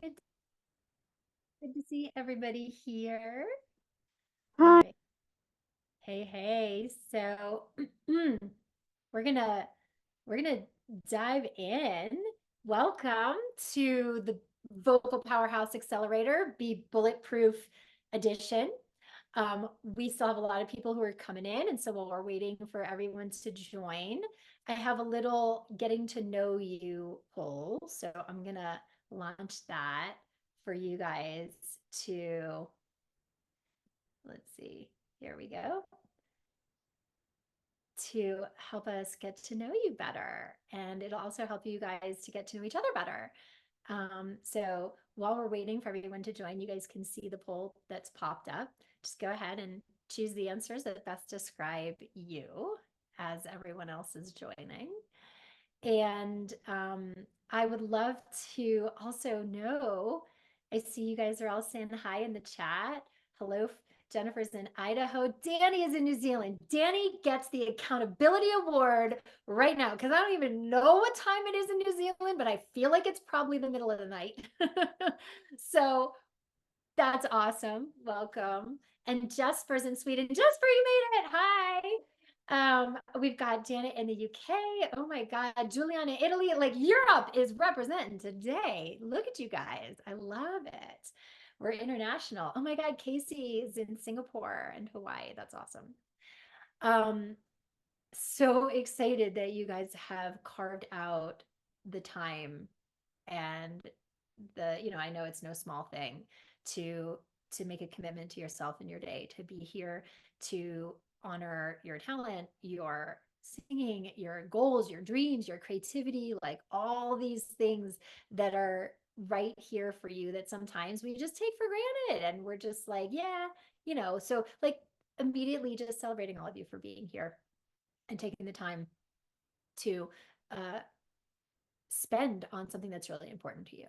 Good, good to see everybody here. All Hi. right. Hey, hey. So we're gonna we're gonna dive in. Welcome to the Vocal Powerhouse Accelerator, Be Bulletproof edition. We still have a lot of people who are coming in, and so while we're waiting for everyone to join, I have a little getting to know you poll. So I'm gonna launch that for you guys to, let's see, here we go, to help us get to know you better. And it'll also help you guys to get to know each other better. So while we're waiting for everyone to join, you guys can see the poll that's popped up. Just go ahead and choose the answers that best describe you as everyone else is joining. And I would love to also know, I see you guys are all saying hi in the chat. Hello, Jennifer's in Idaho. Danny is in New Zealand. Danny gets the accountability award right now because I don't even know what time it is in New Zealand, but I feel like it's probably the middle of the night. So that's awesome. Welcome. And Jesper's in Sweden. Jesper, you made it. Hi. We've got Janet in the UK. Oh my God. Juliana, Italy. Like Europe is representing today. Look at you guys. I love it. We're international. Oh my God. Casey is in Singapore and Hawaii. That's awesome. Um, so excited that you guys have carved out the time and I know it's no small thing to make a commitment to yourself in your day, to be here, to honor your talent, your singing, your goals, your dreams, your creativity, like all these things that are right here for you that sometimes we just take for granted and we're just like, yeah, so like immediately just celebrating all of you for being here and taking the time to uh, spend on something that's really important to you.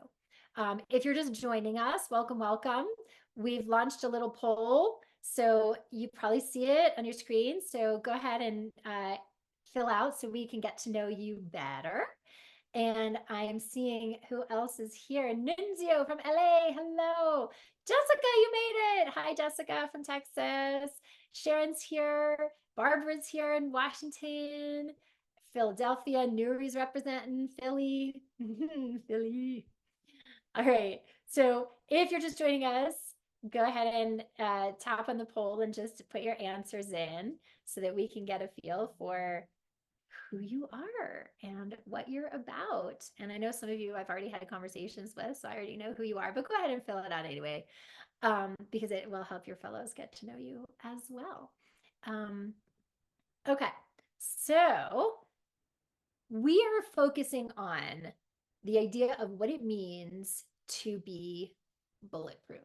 If you're just joining us, welcome, welcome. We've launched a little poll, so you probably see it on your screen. So go ahead and fill out so we can get to know you better. And I am seeing who else is here. Nunzio from LA. Hello. Jessica, you made it. Hi, Jessica from Texas. Sharon's here. Barbara's here in Washington. Philadelphia. Nuri's representing Philly. Philly. All right. So if you're just joining us, go ahead and tap on the poll and just put your answers in so that we can get a feel for who you are and what you're about. And I know some of you I've already had conversations with, so I already know who you are, but go ahead and fill it out anyway, because it will help your fellows get to know you as well. Okay, so we are focusing on the idea of what it means to be bulletproof.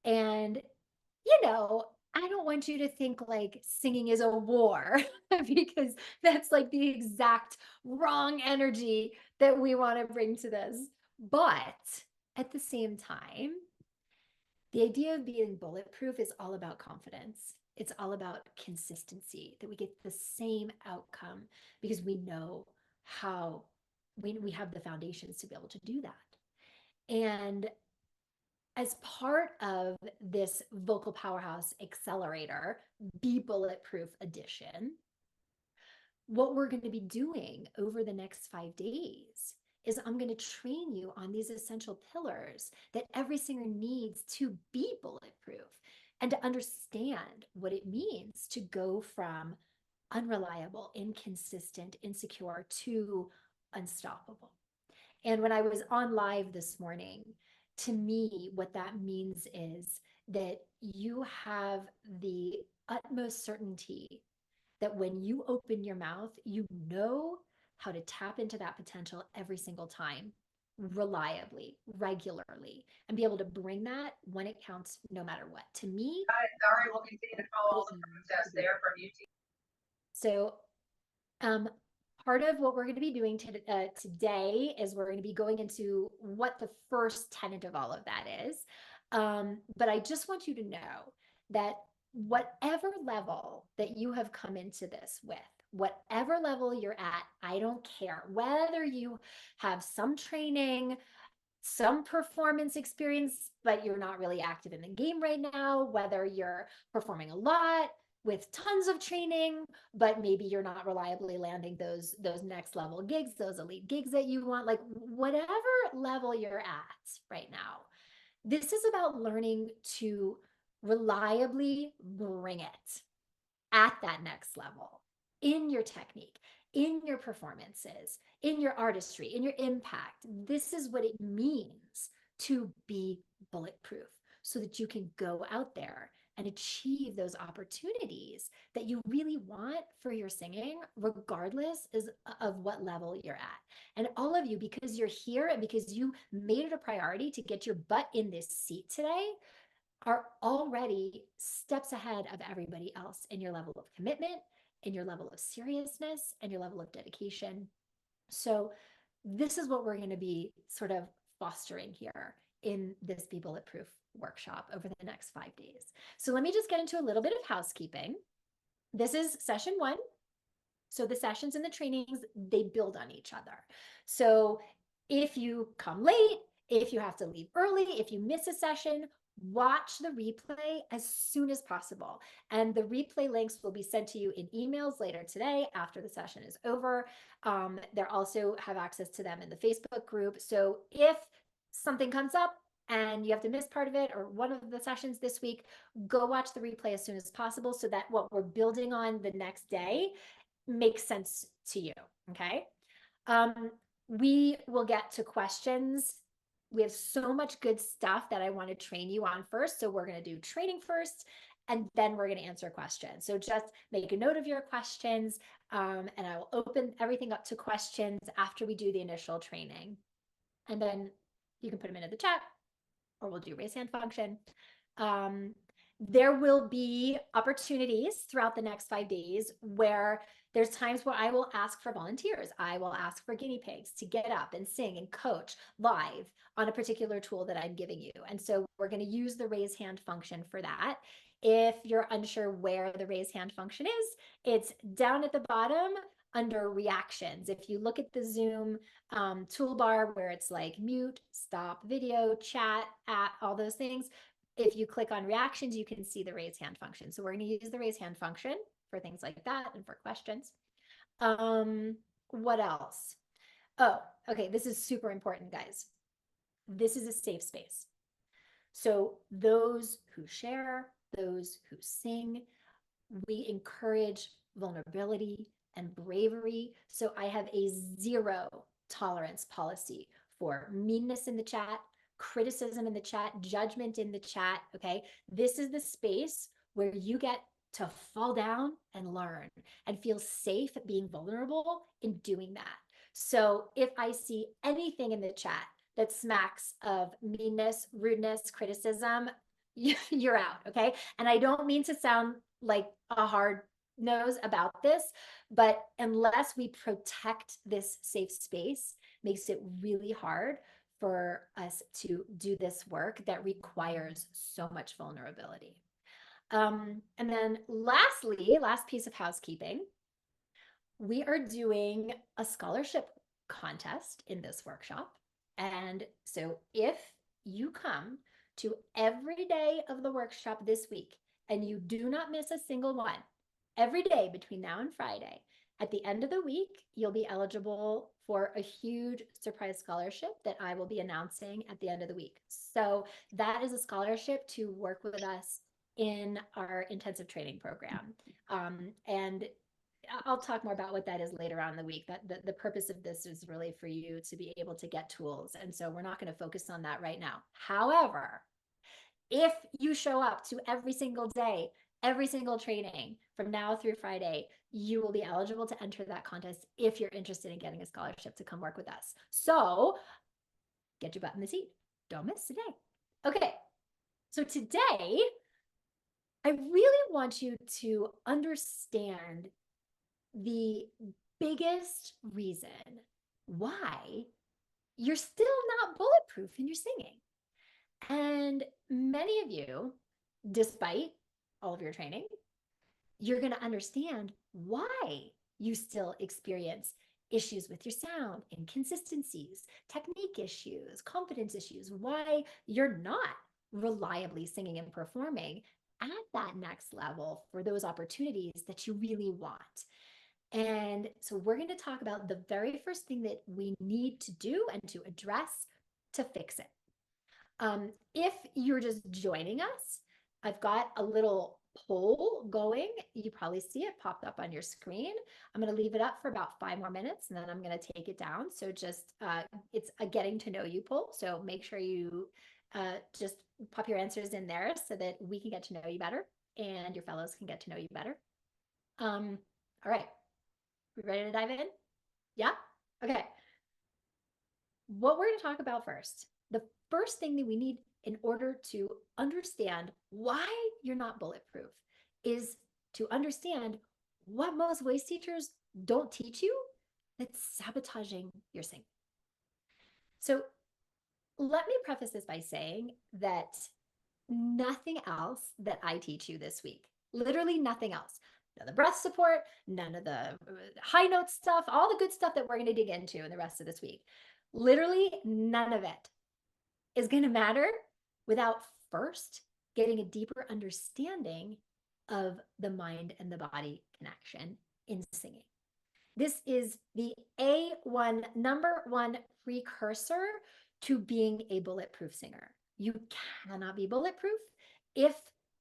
And, I don't want you to think like singing is a war because that's like the exact wrong energy that we want to bring to this. But at the same time, the idea of being bulletproof is all about confidence. It's all about consistency, that we get the same outcome because we know how we have the foundations to be able to do that. And as part of this Vocal Powerhouse Accelerator, Be Bulletproof Edition, what we're going to be doing over the next 5 days is I'm going to train you on these essential pillars that every singer needs to be bulletproof and to understand what it means to go from unreliable, inconsistent, insecure to unstoppable. And when I was on live this morning, to me, what that means is that you have the utmost certainty that when you open your mouth, you know how to tap into that potential every single time, reliably, regularly, and be able to bring that when it counts, no matter what. To me, Sorry, we'll continue to follow all the process there from YouTube. So, um, part of what we're going to be doing today is we're going to be going into what the first tenet of all of that is. But I just want you to know that whatever level that you have come into this with, whatever level you're at, I don't care whether you have some training, some performance experience, but you're not really active in the game right now, whether you're performing a lot with tons of training, but maybe you're not reliably landing those next level gigs, those elite gigs that you want, like whatever level you're at right now. This is about learning to reliably bring it at that next level in your technique, in your performances, in your artistry, in your impact. This is what it means to be bulletproof so that you can go out there and achieve those opportunities that you really want for your singing, regardless of what level you're at. And all of you, because you're here and because you made it a priority to get your butt in this seat today, are already steps ahead of everybody else in your level of commitment, in your level of seriousness, and your level of dedication. So, this is what we're going to be sort of fostering here in this Be Bulletproof workshop over the next 5 days. So, let me just get into a little bit of housekeeping. This is session 1. So, the sessions and the trainings, they build on each other. So, if you come late, if you have to leave early, if you miss a session, watch the replay as soon as possible. And the replay links will be sent to you in emails later today after the session is over. They also have access to them in the Facebook group. So if something comes up and you have to miss part of it or one of the sessions this week, go watch the replay as soon as possible so that what we're building on the next day makes sense to you. Okay. We will get to questions. We have so much good stuff that I want to train you on first. So we're going to do training first, and then we're going to answer questions. So just make a note of your questions, and I will open everything up to questions after we do the initial training. And then you can put them into the chat, or we'll do raise hand function. There will be opportunities throughout the next 5 days where there's times where I will ask for volunteers. I will ask for guinea pigs to get up and sing and coach live on a particular tool that I'm giving you. And so we're going to use the raise hand function for that. If you're unsure where the raise hand function is, it's down at the bottom under reactions. If you look at the Zoom toolbar where it's like mute, stop video, chat, at all those things, if you click on reactions, you can see the raise hand function. So we're going to use the raise hand function for things like that and for questions. What else? Oh, okay. This is super important, guys. This is a safe space. So those who share, those who sing, we encourage vulnerability and bravery. So I have a 0 tolerance policy for meanness in the chat, criticism in the chat, judgment in the chat. Okay. This is the space where you get to fall down and learn and feel safe being vulnerable in doing that. So if I see anything in the chat that smacks of meanness, rudeness, criticism, you're out. Okay. And I don't mean to sound like a hard nose about this, but unless we protect this safe space, makes it really hard for us to do this work that requires so much vulnerability. And then lastly, last piece of housekeeping, we are doing a scholarship contest in this workshop. And so if you come to every day of the workshop this week and you do not miss a single one, every day between now and Friday, at the end of the week, you'll be eligible for a huge surprise scholarship that I will be announcing at the end of the week. So that is a scholarship to work with us in our intensive training program. And I'll talk more about what that is later on in the week. That the purpose of this is really for you to be able to get tools. And so we're not going to focus on that right now. However, if you show up to every single day, every single training from now through Friday, you will be eligible to enter that contest if you're interested in getting a scholarship to come work with us. So get your butt in the seat. Don't miss today. Okay. So today, I really want you to understand the biggest reason why you're still not bulletproof in your singing. And many of you, despite all of your training, you're going to understand why you still experience issues with your sound, inconsistencies, technique issues, confidence issues, why you're not reliably singing and performing at that next level for those opportunities that you really want. And so we're going to talk about the very first thing that we need to do and to address to fix it. If you're just joining us, I've got a little poll going. You probably see it popped up on your screen. I'm going to leave it up for about 5 more minutes and then I'm going to take it down. So just, it's a getting to know you poll. So make sure you just pop your answers in there so that we can get to know you better and your fellows can get to know you better. All right. We ready to dive in? Yeah? Okay. What we're going to talk about first, the first thing that we need in order to understand why you're not bulletproof is to understand what most voice teachers don't teach you that's sabotaging your singing. So let me preface this by saying that nothing else that I teach you this week, literally nothing else, none of the breath support, none of the high note stuff, all the good stuff that we're going to dig into in the rest of this week, literally none of it is going to matter without first getting a deeper understanding of the mind and the body connection in singing. This is the A1, number one precursor to being a bulletproof singer. You cannot be bulletproof if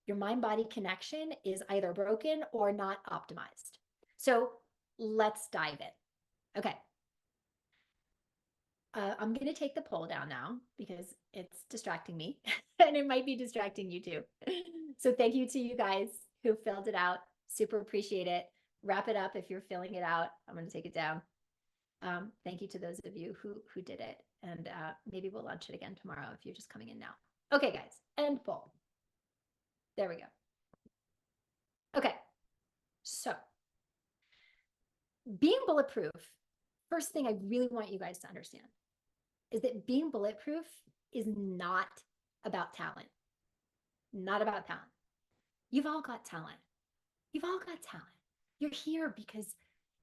your mind-body connection is either broken or not optimized. So let's dive in. Okay. I'm going to take the poll down now because it's distracting me and it might be distracting you too. So thank you to you guys who filled it out. Super appreciate it. Wrap it up if you're filling it out. I'm going to take it down. Thank you to those of you who did it. And maybe we'll launch it again tomorrow if you're just coming in now. Okay, guys, end poll. There we go. Okay, so being bulletproof, first thing I really want you guys to understand is that being bulletproof is not about talent. Not about talent. You've all got talent. You've all got talent. You're here because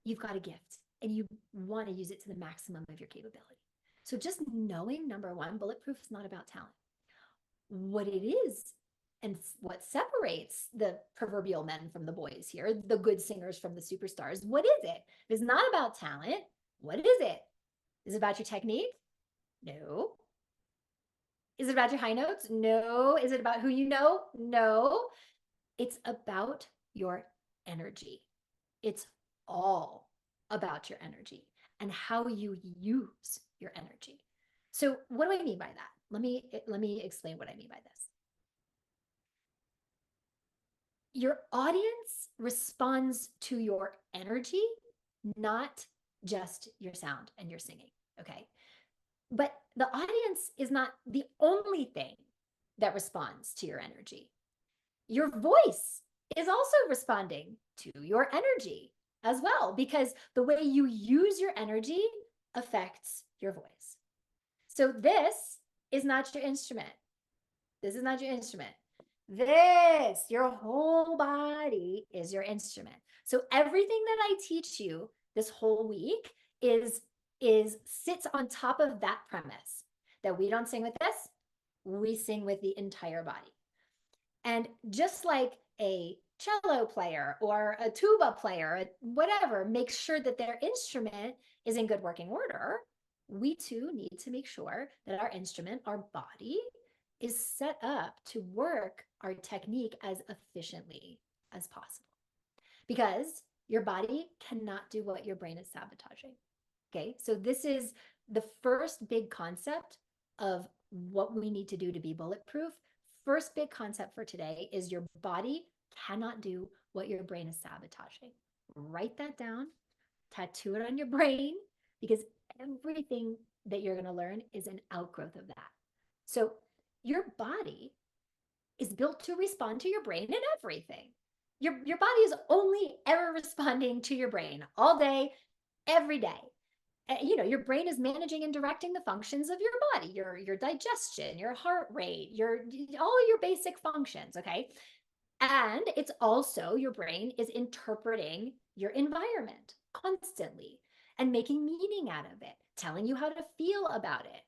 you've got a gift and you want to use it to the maximum of your capability. So just knowing, number one, bulletproof is not about talent. What it is and what separates the proverbial men from the boys here, the good singers from the superstars, what is it? If it's not about talent, what is it? Is it about your technique? No. Is it about your high notes? No. Is it about who you know? No. It's about your energy. It's all about your energy and how you use your energy. So what do I mean by that? Let me explain what I mean by this. Your audience responds to your energy, not just your sound and your singing, okay? But the audience is not the only thing that responds to your energy. Your voice is also responding to your energy as well, because the way you use your energy affects your voice. So this is not your instrument. This is not your instrument. This, your whole body is your instrument. So everything that I teach you this whole week is sits on top of that premise that we don't sing with this, we sing with the entire body. And just like a cello player or a tuba player, whatever, makes sure that their instrument is in good working order, we too need to make sure that our instrument, our body, is set up to work our technique as efficiently as possible. Because your body cannot do what your brain is sabotaging. Okay, so this is the first big concept of what we need to do to be bulletproof. First big concept for today is your body cannot do what your brain is sabotaging. Write that down, tattoo it on your brain, because everything that you're going to learn is an outgrowth of that. So your body is built to respond to your brain in everything. Your body is only ever responding to your brain all day, every day. You know, your brain is managing and directing the functions of your body, your digestion, your heart rate, all your basic functions, okay? And it's also, your brain is interpreting your environment constantly. and making meaning out of it, telling you how to feel about it,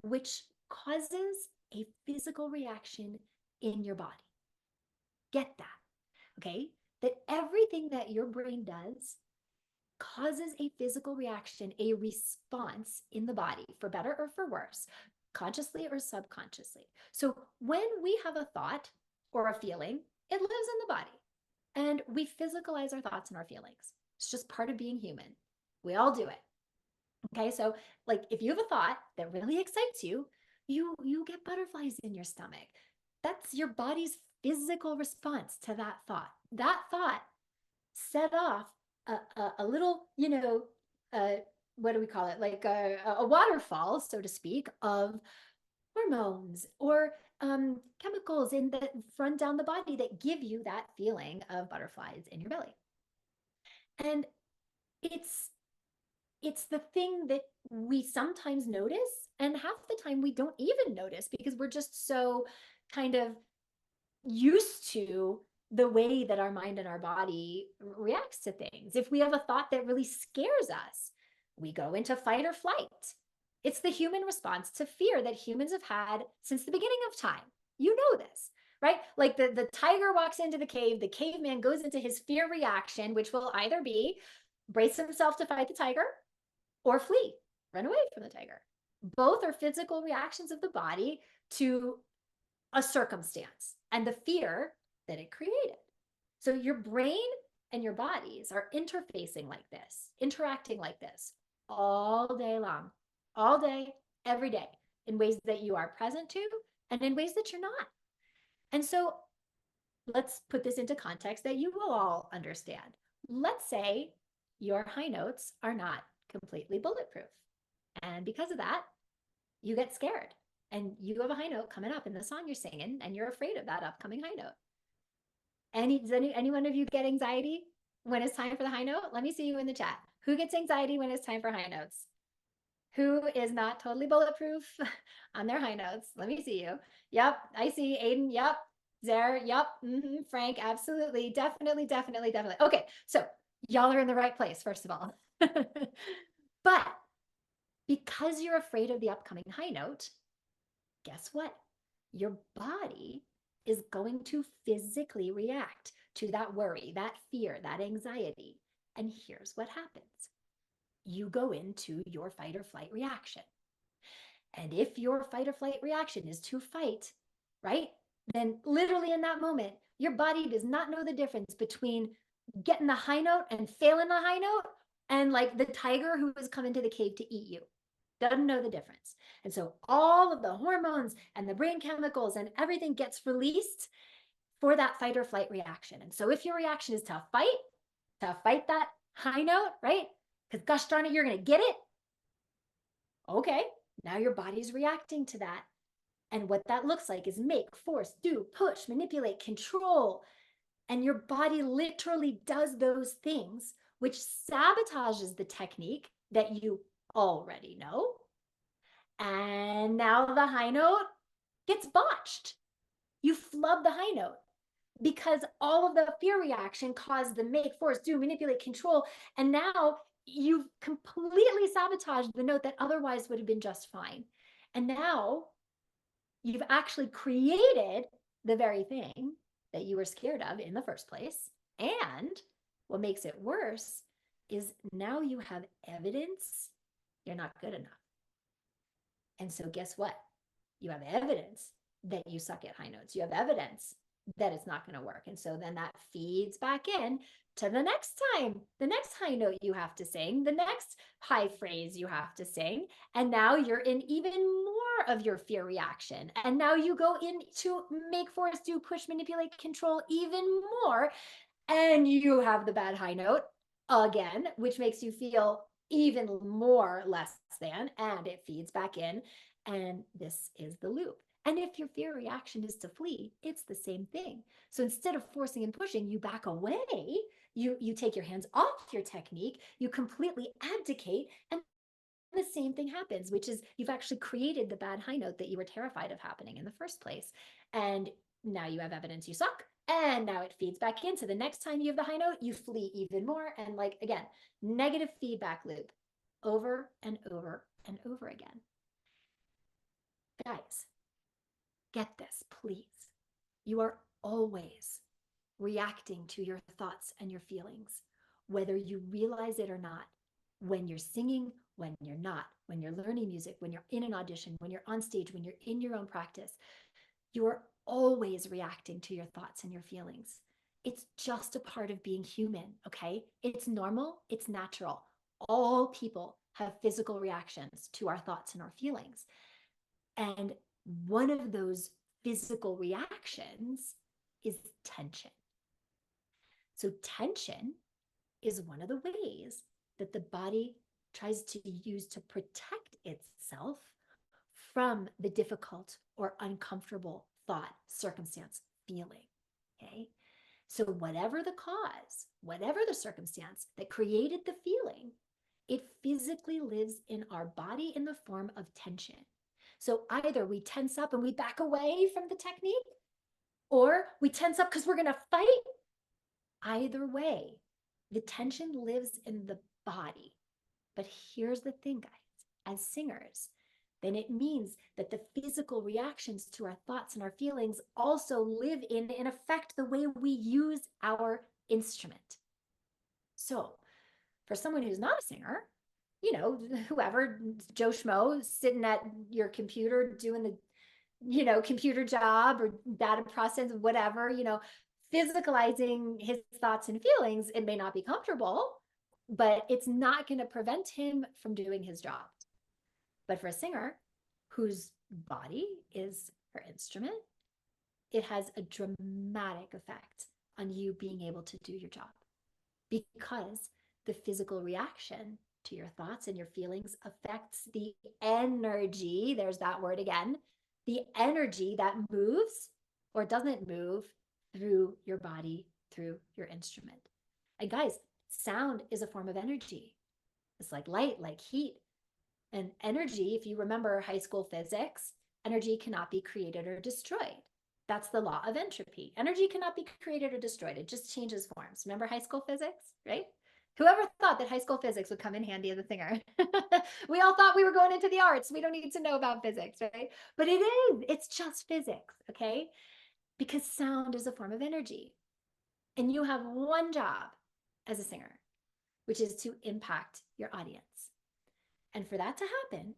which causes a physical reaction in your body. Get that, okay? That everything that your brain does causes a physical reaction, a response in the body, for better or for worse, consciously or subconsciously. So when we have a thought or a feeling, it lives in the body. And we physicalize our thoughts and our feelings. It's just part of being human. We all do it. Okay, so like if you have a thought that really excites you, you get butterflies in your stomach. That's your body's physical response to that thought. That thought set off a little, what do we call it? Like a waterfall, so to speak, of hormones or chemicals in the run down the body that give you that feeling of butterflies in your belly. And it's the thing that we sometimes notice, and half the time we don't even notice because we're just so kind of used to the way that our mind and our body reacts to things. If we have a thought that really scares us, we go into fight or flight. It's the human response to fear that humans have had since the beginning of time. You know this, right? Like the tiger walks into the cave, the caveman goes into his fear reaction, which will either be brace himself to fight the tiger or flee, run away from the tiger. Both are physical reactions of the body to a circumstance and the fear that it created. So your brain and your bodies are interfacing like this, interacting like this all day long, all day, every day, in ways that you are present to and in ways that you're not. And so let's put this into context that you will all understand. Let's say your high notes are not completely bulletproof. And because of that, you get scared and you have a high note coming up in the song you're singing and you're afraid of that upcoming high note. Does any one of you get anxiety when it's time for the high note? Let me see you in the chat. Who gets anxiety when it's time for high notes? Who is not totally bulletproof on their high notes? Let me see you. Yep, I see Aiden. Yep, Zare. Yep, Frank. Absolutely, definitely. Okay, so y'all are in the right place, first of all. But because you're afraid of the upcoming high note, guess what? Your body is going to physically react to that worry, that fear, that anxiety. And here's what happens. You go into your fight or flight reaction. And if your fight or flight reaction is to fight, right? Then literally in that moment, your body does not know the difference between getting the high note and failing the high note and like the tiger who has come into the cave to eat you. Doesn't know the difference. And so all of the hormones and the brain chemicals and everything gets released for that fight or flight reaction. And so if your reaction is to fight that high note, right? Because gosh darn it, you're going to get it. Okay, now your body's reacting to that. And what that looks like is make, force, do, push, manipulate, control. And your body literally does those things, which sabotages the technique that you already know. And now the high note gets botched. You flub the high note because all of the fear reaction caused the make, force, do, manipulate, control. And now you've completely sabotaged the note that otherwise would have been just fine. And now you've actually created the very thing that you were scared of in the first place. And what makes it worse is now you have evidence you're not good enough. And so guess what? You have evidence that you suck at high notes. You have evidence that it's not going to work. And so then that feeds back in to the next time, the next high note you have to sing, the next high phrase you have to sing. And now you're in even more of your fear reaction. And now you go into make, force, do, push, manipulate, control even more. And you have the bad high note again, which makes you feel even more less than, and it feeds back in. And this is the loop. And if your fear reaction is to flee, it's the same thing. So instead of forcing and pushing, you back away, you take your hands off your technique, you completely abdicate, and the same thing happens, which is you've actually created the bad high note that you were terrified of happening in the first place. And now you have evidence you suck. And now it feeds back into the next time you have the high note, you flee even more. And like, again, negative feedback loop. over and over and over again. Guys, get this, please. You are always reacting to your thoughts and your feelings, whether you realize it or not. When you're singing, when you're not, when you're learning music, when you're in an audition, when you're on stage, when you're in your own practice, you're always reacting to your thoughts and your feelings. It's just a part of being human, okay? It's normal, it's natural. All people have physical reactions to our thoughts and our feelings. And one of those physical reactions is tension. So, tension is one of the ways that the body tries to use to protect itself from the difficult or uncomfortable thought, circumstance, feeling. Okay. So, whatever the cause, whatever the circumstance that created the feeling, it physically lives in our body in the form of tension. So, either we tense up and we back away from the technique, or we tense up because we're going to fight. Either way, the tension lives in the body. But here's the thing, guys, as singers, then it means that the physical reactions to our thoughts and our feelings also live in and affect the way we use our instrument. So, for someone who's not a singer, you know, whoever, Joe Schmo, sitting at your computer doing the, you know, computer job or data process, whatever, you know, physicalizing his thoughts and feelings, it may not be comfortable, but it's not going to prevent him from doing his job. But for a singer whose body is her instrument, it has a dramatic effect on you being able to do your job, because the physical reaction to your thoughts and your feelings affects the energy. There's that word again, the energy that moves or doesn't move through your body, through your instrument. And guys, sound is a form of energy. It's like light, like heat. And energy, if you remember high school physics, energy cannot be created or destroyed. That's the law of entropy. Energy cannot be created or destroyed. It just changes forms. Remember high school physics, right? Whoever thought that high school physics would come in handy as a singer? We all thought we were going into the arts. We don't need to know about physics, right? But it is. It's just physics, okay? Because sound is a form of energy. And you have one job as a singer, which is to impact your audience. And for that to happen,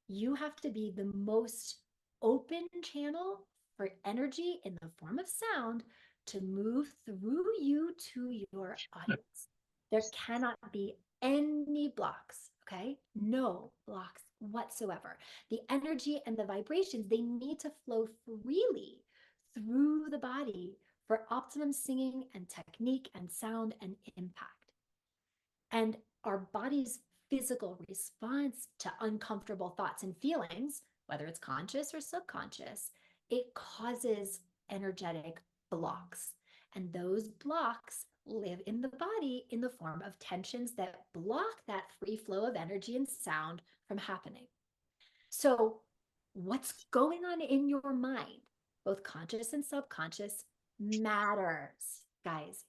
you have to be the most open channel for energy in the form of sound to move through you to your audience. There cannot be any blocks, okay? No blocks whatsoever. The energy and the vibrations, they need to flow freely through the body for optimum singing and technique and sound and impact. And our body's physical response to uncomfortable thoughts and feelings, whether it's conscious or subconscious, it causes energetic blocks. And those blocks live in the body in the form of tensions that block that free flow of energy and sound from happening. So, what's going on in your mind, both conscious and subconscious, matters, guys.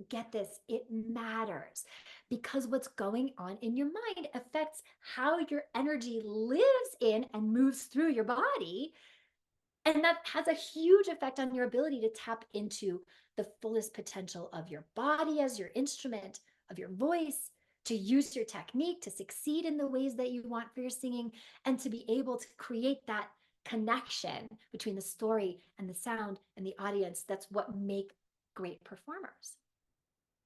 Get this, it matters, because what's going on in your mind affects how your energy lives in and moves through your body. And that has a huge effect on your ability to tap into the fullest potential of your body as your instrument, of your voice, to use your technique, to succeed in the ways that you want for your singing, and to be able to create that connection between the story and the sound and the audience. That's what make great performers.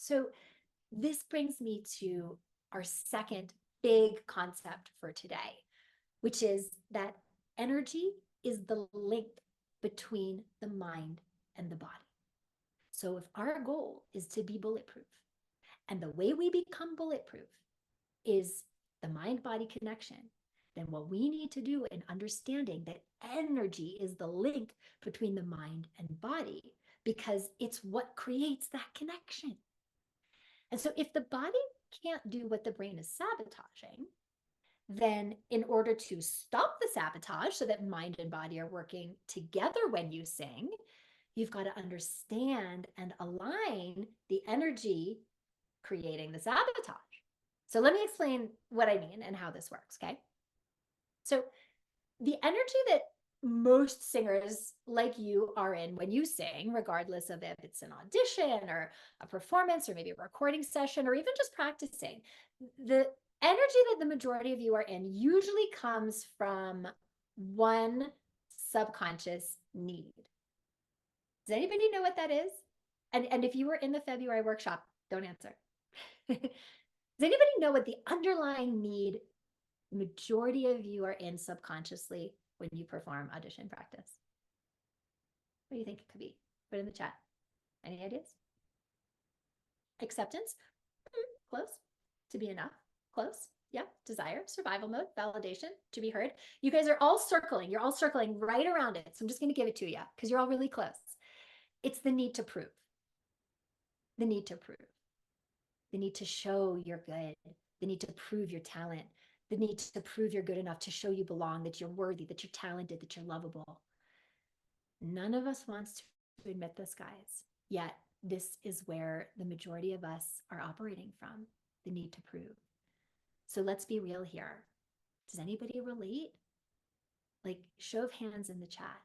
So this brings me to our second big concept for today, which is that energy is the link between the mind and the body. So if our goal is to be bulletproof, and the way we become bulletproof is the mind-body connection, then what we need to do in understanding that energy is the link between the mind and body, because it's what creates that connection. And so if the body can't do what the brain is sabotaging, then in order to stop the sabotage so that mind and body are working together when you sing, you've got to understand and align the energy creating the sabotage. So let me explain what I mean and how this works, okay? So the energy that most singers like you are in when you sing, regardless of if it's an audition or a performance or maybe a recording session or even just practicing, the energy that the majority of you are in usually comes from one subconscious need. Does anybody know what that is? And if you were in the February workshop, don't answer. Does anybody know what the underlying need the majority of you are in subconsciously when you perform audition practice? What do you think it could be? Put it in the chat. Any ideas? Acceptance? Close. To be enough? Close. Yeah. Desire, survival mode, validation, to be heard. You guys are all circling. You're all circling right around it. So I'm just going to give it to you because you're all really close. It's the need to prove. The need to prove. The need to show you're good. The need to prove your talent. The need to prove you're good enough to show you belong, that you're worthy, that you're talented, that you're lovable. None of us wants to admit this, guys. Yet this is where the majority of us are operating from, the need to prove. So let's be real here. Does anybody relate? Like, show of hands in the chat.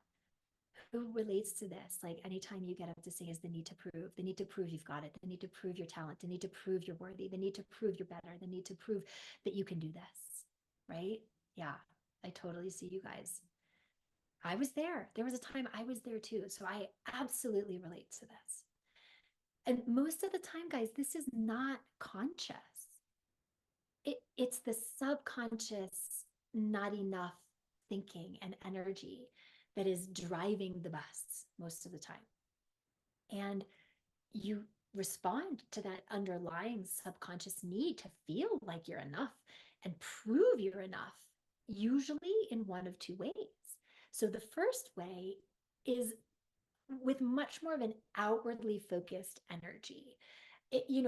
Who relates to this? Like, anytime you get up to sing is the need to prove you've got it, the need to prove your talent, the need to prove you're worthy, the need to prove you're better, the need to prove that you can do this, right? Yeah, I totally see you guys. I was there. There was a time I was there too. So I absolutely relate to this. And most of the time, guys, this is not conscious. It's the subconscious, not enough thinking and energy that is driving the bus most of the time. And you respond to that underlying subconscious need to feel like you're enough and prove you're enough, usually in one of two ways. So the first way is with much more of an outwardly focused energy.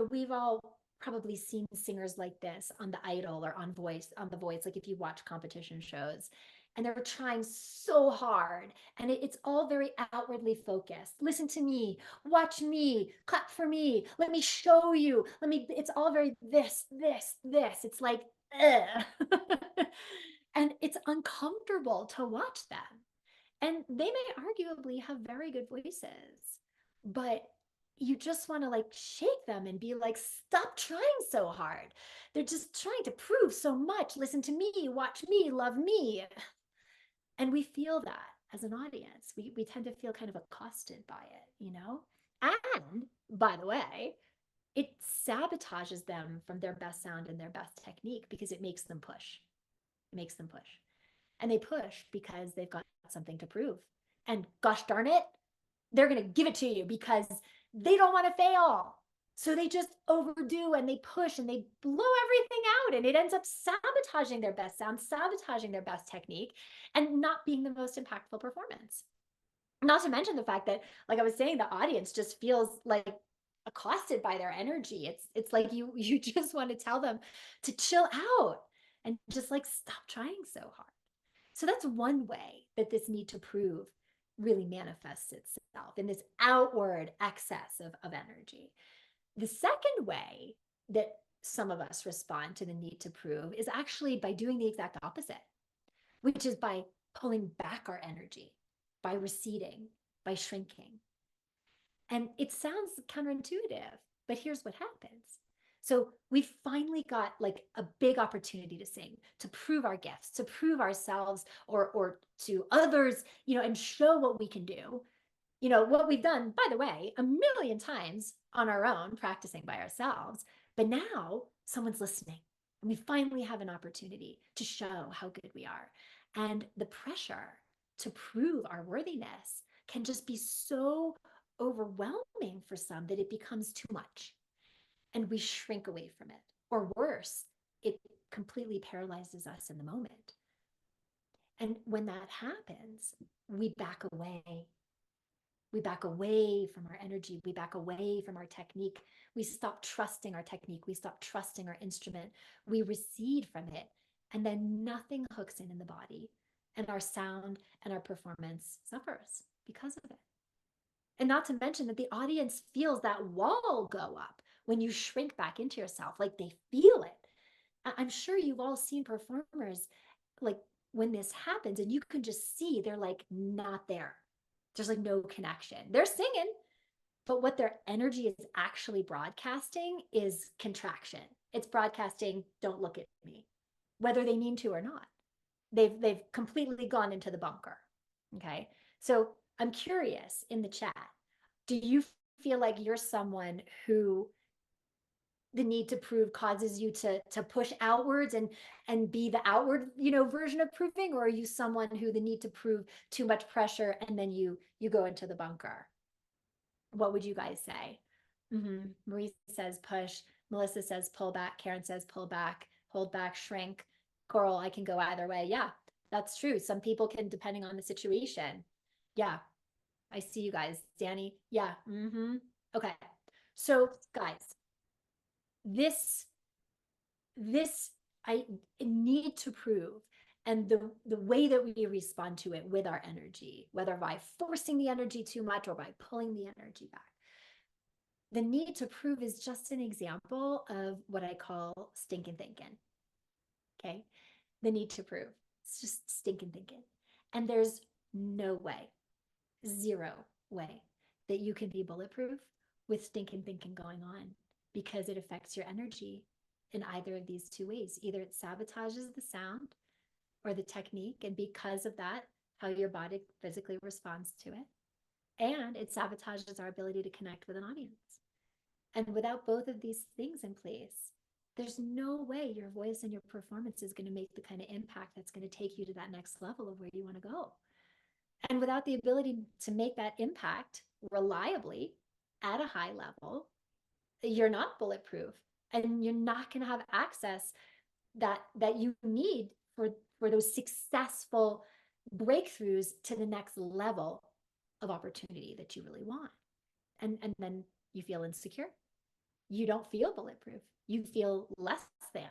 We've all probably seen singers like this on The Idol or on The Voice, like if you watch competition shows, and they're trying so hard and it's all very outwardly focused. Listen to me, watch me, clap for me, let me show you, it's all very this. It's like, and it's uncomfortable to watch them. And they may arguably have very good voices, but you just want to like shake them and be like, stop trying so hard. They're just trying to prove so much. Listen to me, watch me, love me. And we feel that as an audience. We tend to feel kind of accosted by it. And by the way, it sabotages them from their best sound and their best technique because it makes them push. It makes them push. And they push because they've got something to prove. And gosh darn it, they're going to give it to you because they don't want to fail. So they just overdo and they push and they blow everything out, and it ends up sabotaging their best sound, sabotaging their best technique, and not being the most impactful performance. Not to mention the fact that, like I was saying, the audience just feels like accosted by their energy. It's like you just want to tell them to chill out and just like stop trying so hard. So that's one way that this need to prove really manifests itself in this outward excess of energy. The second way that some of us respond to the need to prove is actually by doing the exact opposite, which is by pulling back our energy, by receding, by shrinking. And it sounds counterintuitive, but here's what happens. So we finally got like a big opportunity to sing, to prove our gifts, to prove ourselves or to others, and show what we can do. What we've done, by the way, a million times on our own, practicing by ourselves. But now someone's listening, and we finally have an opportunity to show how good we are. And the pressure to prove our worthiness can just be so overwhelming for some that it becomes too much. And we shrink away from it. Or worse, it completely paralyzes us in the moment. And when that happens, we back away. We back away from our energy. We back away from our technique. We stop trusting our technique. We stop trusting our instrument. We recede from it. And then nothing hooks in the body. And our sound and our performance suffers because of it. And not to mention that the audience feels that wall go up when you shrink back into yourself, like they feel it. I'm sure you've all seen performers like when this happens and you can just see they're like not there. There's like no connection. They're singing, but what their energy is actually broadcasting is contraction. It's broadcasting, don't look at me, whether they mean to or not. They've completely gone into the bunker. Okay. So I'm curious in the chat, do you feel like you're someone who the need to prove causes you to push outwards and be the outward version of proving, or are you someone who the need to prove too much pressure and then you go into the bunker? What would you guys say? Marie says push, Melissa says pull back, Karen says pull back, hold back, shrink. Coral, I can go either way. Yeah, that's true. Some people can, depending on the situation. Yeah, I see you guys. Danny, yeah. Okay, so guys, this I need to prove, and the way that we respond to it with our energy, whether by forcing the energy too much or by pulling the energy back, the need to prove is just an example of what I call stinking thinking. Okay, the need to prove, it's just stinking thinking. And there's no way, zero way, that you can be bulletproof with stinking thinking going on, because it affects your energy in either of these two ways. Either it sabotages the sound or the technique, and because of that, how your body physically responds to it, and it sabotages our ability to connect with an audience. And without both of these things in place, there's no way your voice and your performance is going to make the kind of impact that's going to take you to that next level of where you want to go. And without the ability to make that impact reliably at a high level, you're not bulletproof, and you're not going to have access that you need for those successful breakthroughs to the next level of opportunity that you really want. And then you feel insecure. You don't feel bulletproof. You feel less than.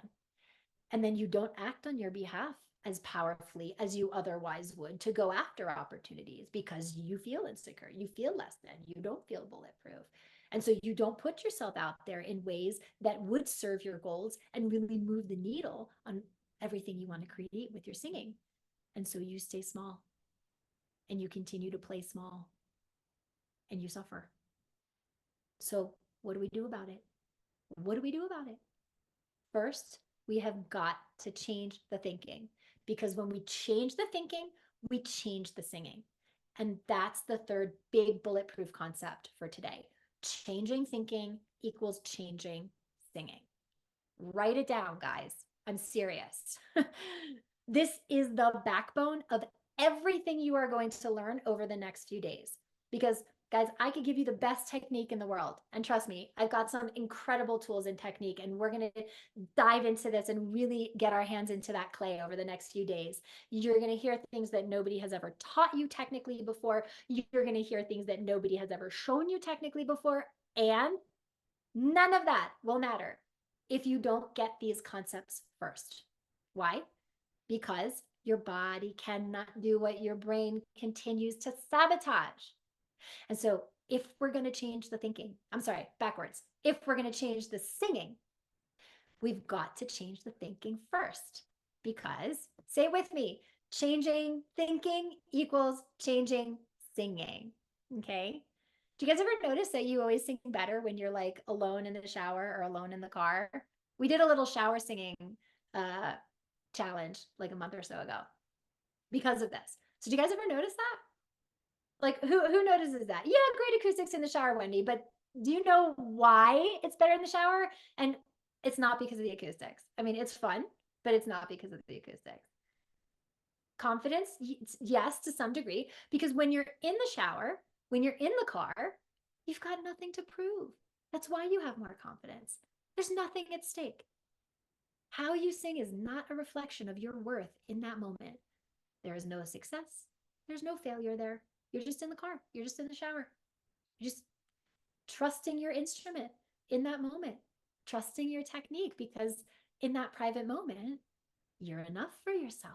And then you don't act on your behalf as powerfully as you otherwise would to go after opportunities, because you feel insecure, you feel less than, you don't feel bulletproof. And so you don't put yourself out there in ways that would serve your goals and really move the needle on everything you want to create with your singing. And so you stay small, and you continue to play small, and you suffer. So what do we do about it? What do we do about it? First, we have got to change the thinking, because when we change the thinking, we change the singing. And that's the third big bulletproof concept for today. Changing thinking equals changing singing. Write it down, guys. I'm serious. This is the backbone of everything you are going to learn over the next few days. Because guys, I could give you the best technique in the world. And trust me, I've got some incredible tools and technique, and we're going to dive into this and really get our hands into that clay over the next few days. You're going to hear things that nobody has ever taught you technically before. You're going to hear things that nobody has ever shown you technically before. And none of that will matter if you don't get these concepts first. Why? Because your body cannot do what your brain continues to sabotage. And so if we're going to change the thinking, I'm sorry, backwards. If we're going to change the singing, we've got to change the thinking first. Because, say it with me, changing thinking equals changing singing. Okay? Do you guys ever notice that you always sing better when you're like alone in the shower or alone in the car? We did a little shower singing challenge like a month or so ago because of this. So do you guys ever notice that? Like who notices that? Yeah, great acoustics in the shower, Wendy, but do you know why it's better in the shower? And it's not because of the acoustics. I mean, it's fun, but it's not because of the acoustics. Confidence, yes, to some degree, because when you're in the shower, when you're in the car, you've got nothing to prove. That's why you have more confidence. There's nothing at stake. How you sing is not a reflection of your worth in that moment. There is no success. There's no failure there. You're just in the car. You're just in the shower. You're just trusting your instrument in that moment, trusting your technique, because in that private moment, you're enough for yourself.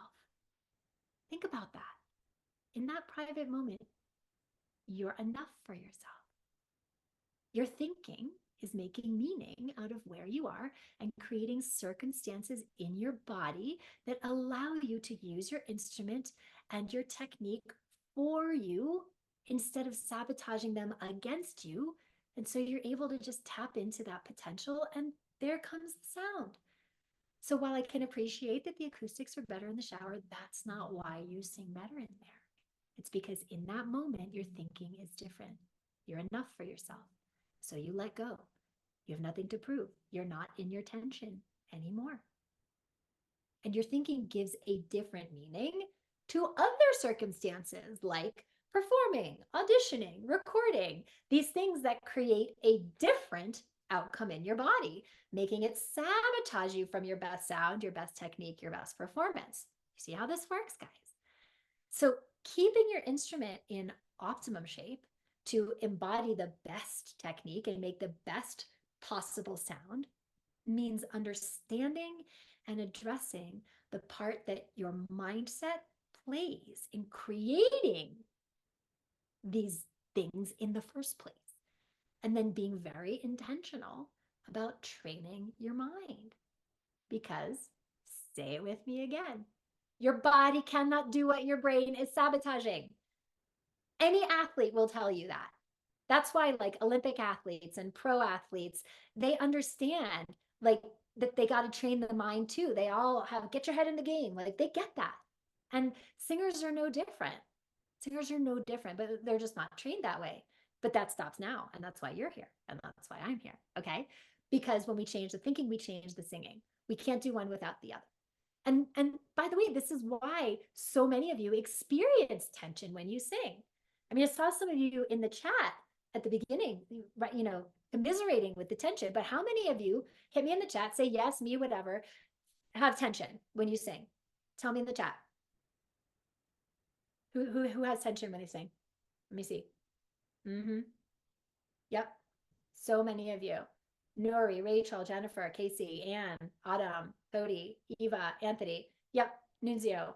Think about that. In that private moment, you're enough for yourself. Your thinking is making meaning out of where you are and creating circumstances in your body that allow you to use your instrument and your technique for you instead of sabotaging them against you. And so you're able to just tap into that potential, and there comes the sound. So while I can appreciate that the acoustics are better in the shower, that's not why you sing better in there. It's because in that moment, your thinking is different. You're enough for yourself. So you let go. You have nothing to prove. You're not in your tension anymore. And your thinking gives a different meaning to other circumstances like performing, auditioning, recording, these things that create a different outcome in your body, making it sabotage you from your best sound, your best technique, your best performance. You see how this works, guys? So keeping your instrument in optimum shape to embody the best technique and make the best possible sound means understanding and addressing the part that your mindset plays in creating these things in the first place. And then being very intentional about training your mind. Because, say it with me again, your body cannot do what your brain is sabotaging. Any athlete will tell you that. That's why like Olympic athletes and pro athletes, they understand like that they got to train the mind too. They all have get your head in the game. Like they get that. And singers are no different. Singers are no different, but they're just not trained that way. But that stops now. And that's why you're here. And that's why I'm here. Okay. Because when we change the thinking, we change the singing. We can't do one without the other. And by the way, this is why so many of you experience tension when you sing. I mean, I saw some of you in the chat at the beginning, right, commiserating with the tension, but how many of you hit me in the chat, say yes, me, whatever, have tension when you sing? Tell me in the chat. Who has tension when they sing? Let me see. Yep. So many of you. Nuri, Rachel, Jennifer, Casey, Anne, Autumn, Cody, Eva, Anthony. Yep. Nunzio.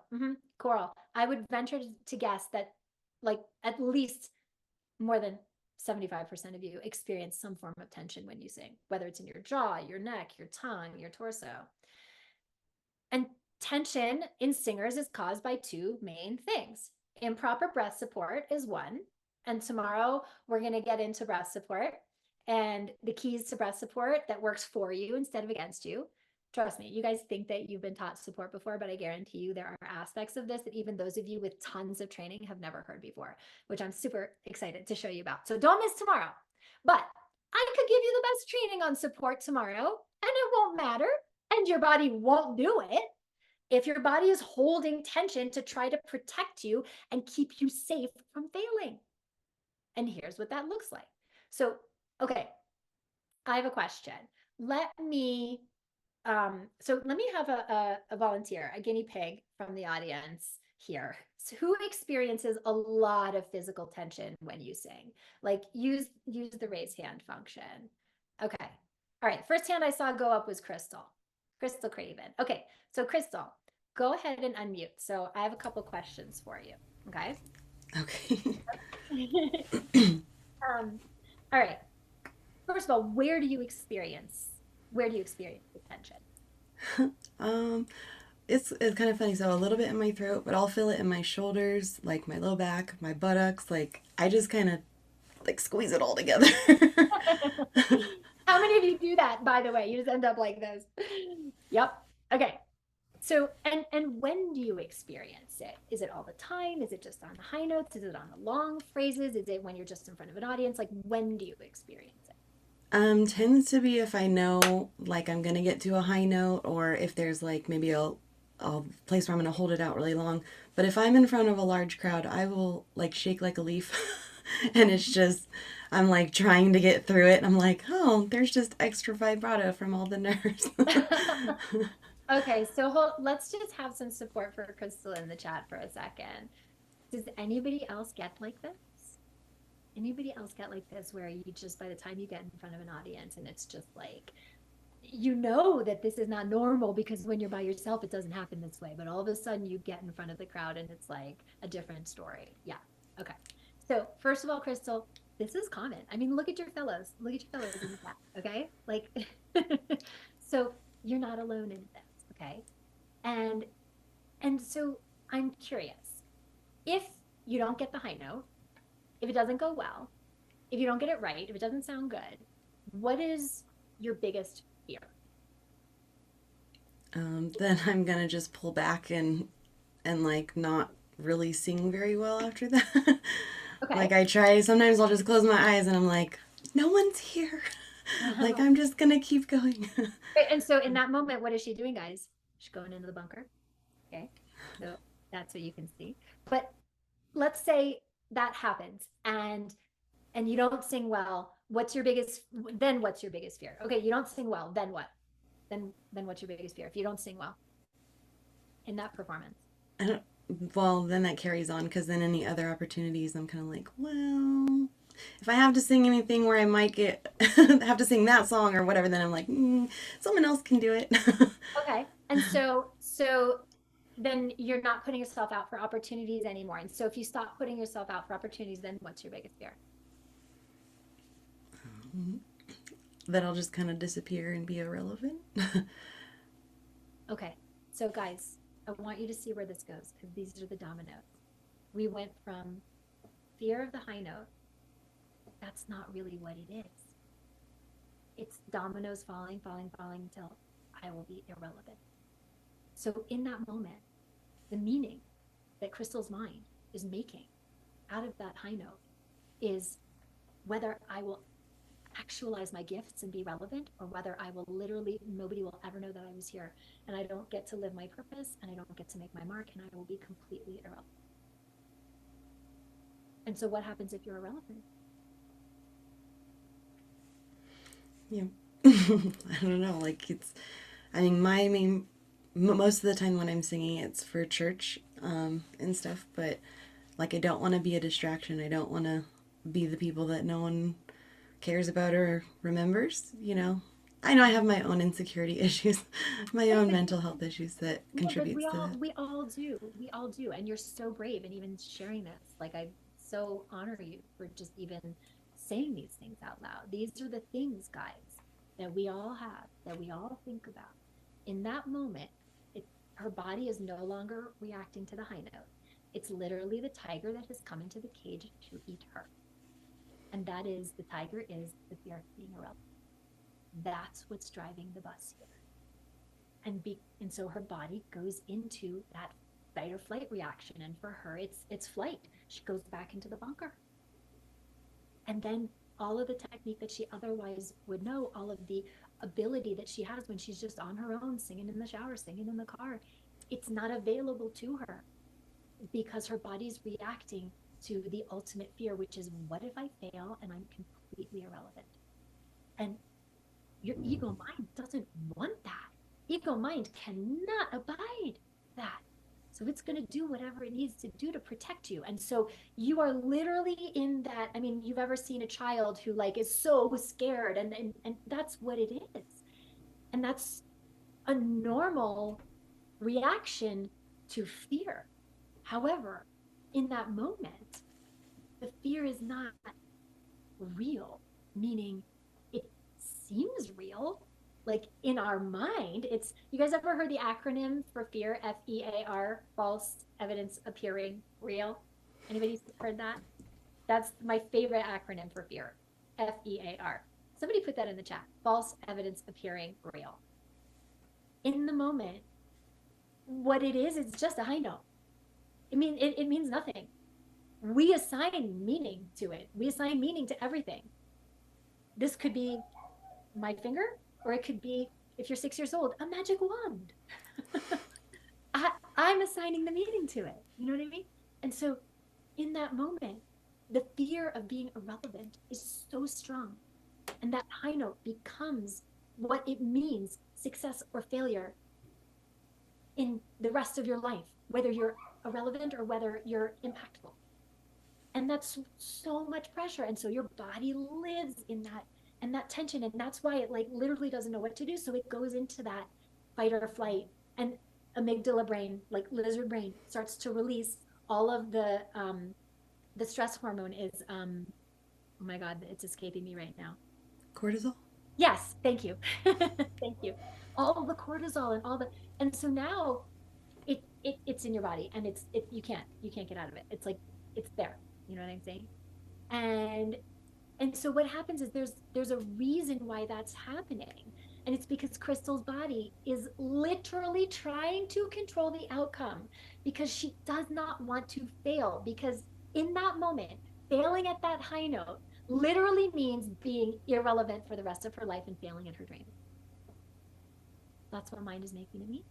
Coral. I would venture to guess that like at least more than 75% of you experience some form of tension when you sing, whether it's in your jaw, your neck, your tongue, your torso. And tension in singers is caused by two main things. Improper breath support is one. And tomorrow we're going to get into breath support and the keys to breath support that works for you instead of against you. Trust me, you guys think that you've been taught support before, but I guarantee you there are aspects of this that even those of you with tons of training have never heard before, which I'm super excited to show you about. So don't miss tomorrow. But I could give you the best training on support tomorrow, and it won't matter, and your body won't do it if your body is holding tension to try to protect you and keep you safe from failing. And here's what that looks like. So, okay, I have a question. Let me have a volunteer, a guinea pig from the audience here. So who experiences a lot of physical tension when you sing? Like use the raise hand function. Okay. All right. First hand I saw go up was Crystal Craven. Okay. So Crystal, go ahead and unmute. So I have a couple questions for you. Okay. Okay. All right. First of all, where do you experience the tension? It's kind of funny. So a little bit in my throat, but I'll feel it in my shoulders, like my low back, my buttocks. Like I just kind of like squeeze it all together. How many of you do that, by the way? You just end up like this. Yep. Okay. So, and when do you experience it? Is it all the time? Is it just on the high notes? Is it on the long phrases? Is it when you're just in front of an audience? Like when do you experience it? Tends to be if I know like I'm gonna get to a high note, or if there's like maybe a place where I'm gonna hold it out really long. But if I'm in front of a large crowd, I will like shake like a leaf, and it's just I'm like trying to get through it. And I'm like, oh, there's just extra vibrato from all the nerves. Okay, so let's just have some support for Crystal in the chat for a second. Does anybody else get like this? Anybody else get like this where you just, by the time you get in front of an audience and it's just like, you know that this is not normal because when you're by yourself, it doesn't happen this way. But all of a sudden you get in front of the crowd and it's like a different story. Yeah. Okay. So first of all, Crystal, This is common. I mean, look at your fellows. Look at your fellows in the chat, okay? Like, so you're not alone in this, okay? And so I'm curious, if you don't get the high note, if it doesn't go well, if you don't get it right, if it doesn't sound good, what is your biggest fear? Then I'm gonna just pull back and like not really sing very well after that. Okay. Like I try, sometimes I'll just close my eyes and I'm like, no one's here. Like I'm just gonna keep going. And so in that moment, what is she doing, guys? She's going into the bunker. Okay. So that's what you can see. But let's say that happens and you don't sing well. What's your biggest fear? Okay, you don't sing well, then what? Then what's your biggest fear if you don't sing well in that performance? I don't, well, then that carries on because then any other opportunities, I'm kind of like, well, if I have to sing anything where I might get have to sing that song or whatever, then I'm like, someone else can do it. Okay, and so then you're not putting yourself out for opportunities anymore. And so if you stop putting yourself out for opportunities, then what's your biggest fear? That I'll just kind of disappear and be irrelevant. Okay, so guys, I want you to see where this goes because these are the dominoes. We went from fear of the high note. That's not really what it is. It's dominoes falling, falling, falling until I will be irrelevant. So in that moment, the meaning that Crystal's mind is making out of that high note is whether I will actualize my gifts and be relevant, or whether I will literally, nobody will ever know that I was here and I don't get to live my purpose and I don't get to make my mark and I will be completely irrelevant. And so what happens if you're irrelevant? Yeah. I don't know. Like I mean, most of the time when I'm singing, it's for church and stuff, but like I don't want to be a distraction. I don't want to be the people that no one cares about or remembers, you know. I know I have my own insecurity issues, my own mental health issues that contributes to that. We all do. And you're so brave and even sharing this. Like, I so honor you for just even saying these things out loud. These are the things, guys, that we all have, that we all think about. In that moment, her body is no longer reacting to the high note. It's literally the tiger that has come into the cage to eat her. And that is, the tiger is the fear of being irrelevant. That's what's driving the bus here. And so her body goes into that fight or flight reaction. And for her, it's flight. She goes back into the bunker. And then all of the technique that she otherwise would know, all of the ability that she has when she's just on her own, singing in the shower, singing in the car, it's not available to her because her body's reacting to the ultimate fear, which is, what if I fail and I'm completely irrelevant? And your ego mind doesn't want that. Ego mind cannot abide that. So it's going to do whatever it needs to do to protect you. And so you are literally in that. I mean, you've ever seen a child who like is so scared, and that's what it is. And that's a normal reaction to fear. However, in that moment, the fear is not real, meaning it seems real. Like in our mind, it's, you guys ever heard the acronym for fear? FEAR, false evidence appearing real. Anybody heard that? That's my favorite acronym for fear. FEAR. Somebody put that in the chat. False evidence appearing real. In the moment, what it is, it's just a high note. I mean, it means nothing. We assign meaning to it. We assign meaning to everything. This could be my finger, or it could be, if you're 6 years old, a magic wand. I'm assigning the meaning to it. You know what I mean? And so in that moment, the fear of being irrelevant is so strong. And that high note becomes what it means, success or failure, in the rest of your life, whether you're irrelevant or whether you're impactful. And that's so much pressure. And so your body lives in that and that tension. And that's why it like literally doesn't know what to do. So it goes into that fight or flight, and amygdala brain, like lizard brain, starts to release all of the stress hormone is Oh my God, it's escaping me right now. Cortisol? Yes, thank you. Thank you. All the cortisol and all the, and so now it's in your body and you can't get out of it. It's like it's there. You know what I'm saying? And and so what happens is there's a reason why that's happening. And it's because Crystal's body is literally trying to control the outcome because she does not want to fail. Because in that moment, failing at that high note literally means being irrelevant for the rest of her life and failing in her dream. That's what mind is making it mean.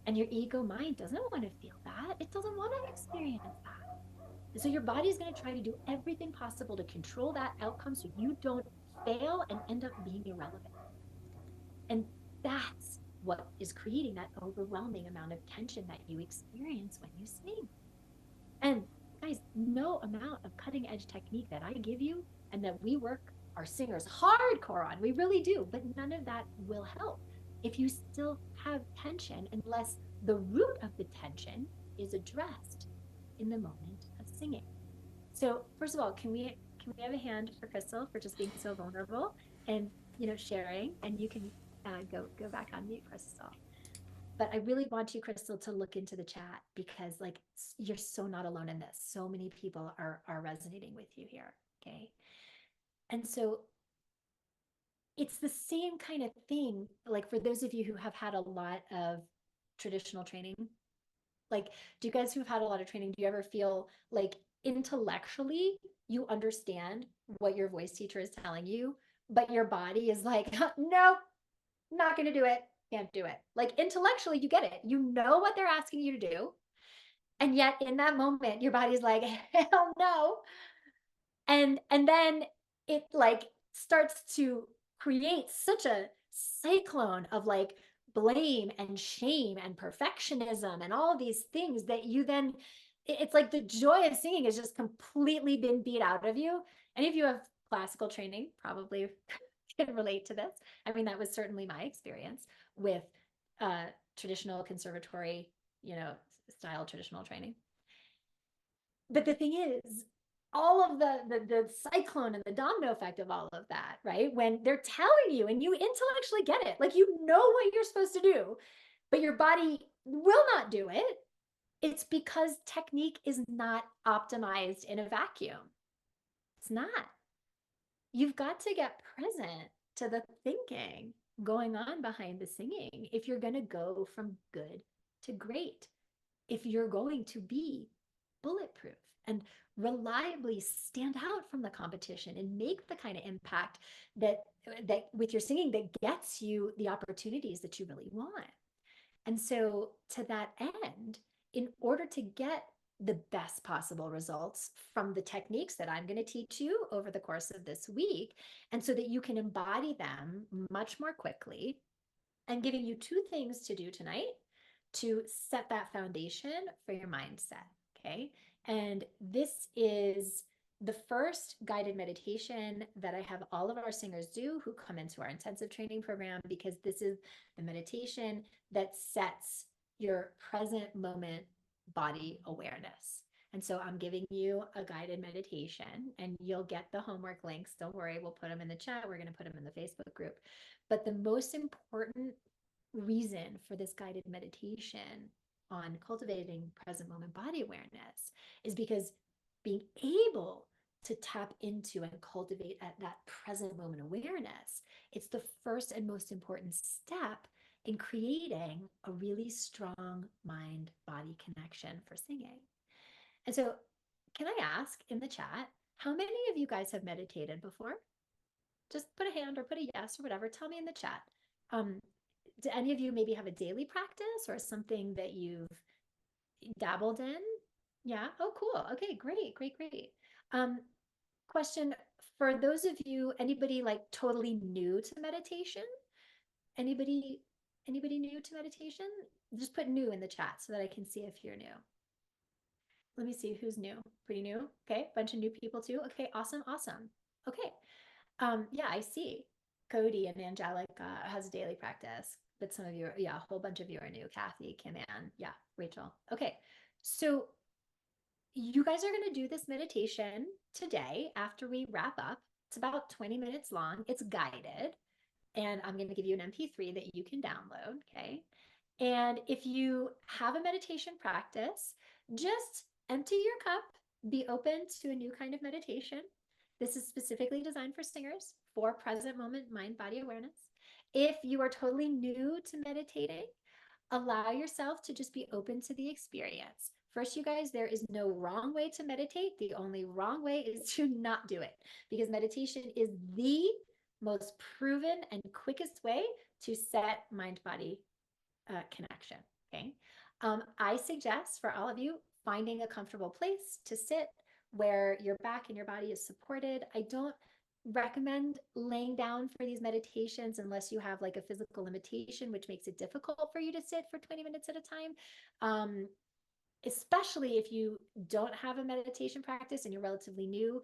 And your ego mind doesn't want to feel that. It doesn't want to experience that. So your body is going to try to do everything possible to control that outcome so you don't fail and end up being irrelevant. And that's what is creating that overwhelming amount of tension that you experience when you sing. And guys, no amount of cutting edge technique that I give you and that we work our singers hardcore on, we really do, but none of that will help if you still have tension unless the root of the tension is addressed in the moment of singing. So first of all, can we have a hand for Crystal for just being so vulnerable and sharing? And you can go back on mute, Crystal. But I really want you, Crystal, to look into the chat because like you're so not alone in this. So many people are resonating with you here. Okay. And so it's the same kind of thing. Like for those of you who have had a lot of traditional training, like, do you guys who've had a lot of training, do you ever feel like intellectually you understand what your voice teacher is telling you, but your body is like, nope, not going to do it. Can't do it. Like intellectually, you get it. You know what they're asking you to do. And yet in that moment, your body's like, hell no. And then it like starts to create such a cyclone of like blame and shame and perfectionism and all of these things that you then it's like the joy of singing has just completely been beat out of you. And if you have classical training, probably can relate to this. I mean, that was certainly my experience with traditional conservatory, style traditional training. But the thing is, all of the cyclone and the domino effect of all of that, right? When they're telling you and you intellectually get it, like you know what you're supposed to do, but your body will not do it. It's because technique is not optimized in a vacuum. It's not. You've got to get present to the thinking going on behind the singing if you're going to go from good to great, if you're going to be bulletproof and reliably stand out from the competition and make the kind of impact that with your singing that gets you the opportunities that you really want. And so to that end, in order to get the best possible results from the techniques that I'm going to teach you over the course of this week, and so that you can embody them much more quickly, I'm giving you two things to do tonight to set that foundation for your mindset. Okay. And this is the first guided meditation that I have all of our singers do who come into our intensive training program, because this is the meditation that sets your present moment body awareness. And so I'm giving you a guided meditation and you'll get the homework links. Don't worry, we'll put them in the chat. We're going to put them in the Facebook group. But the most important reason for this guided meditation on cultivating present moment body awareness is because being able to tap into and cultivate at that present moment awareness, it's the first and most important step in creating a really strong mind body connection for singing. And so, can I ask in the chat, how many of you guys have meditated before? Just put a hand or put a yes or whatever. Tell me in the chat. Do any of you maybe have a daily practice or something that you've dabbled in? Yeah. Oh, cool. Okay, great, great, great. Question for those of you, anybody like totally new to meditation? Anybody, anybody new to meditation? Just put new in the chat so that I can see if you're new. Let me see who's new. Pretty new. Okay, bunch of new people too. Okay, awesome, awesome. Okay. Yeah, I see. Cody and Angelica has a daily practice, but some of you are, yeah, a whole bunch of you are new. Kathy, Kim Ann, yeah, Rachel. Okay, so you guys are going to do this meditation today after we wrap up. It's about 20 minutes long. It's guided. And I'm going to give you an MP3 that you can download. Okay. And if you have a meditation practice, just empty your cup, be open to a new kind of meditation. This is specifically designed for singers for present moment mind body awareness. If you are totally new to meditating, allow yourself to just be open to the experience. First, you guys, there is no wrong way to meditate. The only wrong way is to not do it, because meditation is the most proven and quickest way to set mind body connection. Okay. I suggest for all of you finding a comfortable place to sit where your back and your body is supported. I don't recommend laying down for these meditations unless you have like a physical limitation, which makes it difficult for you to sit for 20 minutes at a time. Especially if you don't have a meditation practice and you're relatively new,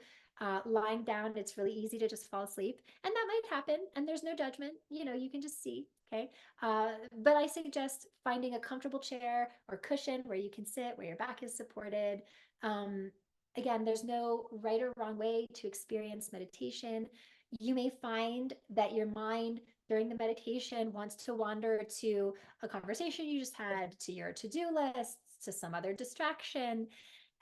lying down, it's really easy to just fall asleep. And that might happen, and there's no judgment. You can just see, okay? But I suggest finding a comfortable chair or cushion where you can sit, where your back is supported. Again, there's no right or wrong way to experience meditation. You may find that your mind during the meditation wants to wander to a conversation you just had, to your to-do lists, to some other distraction.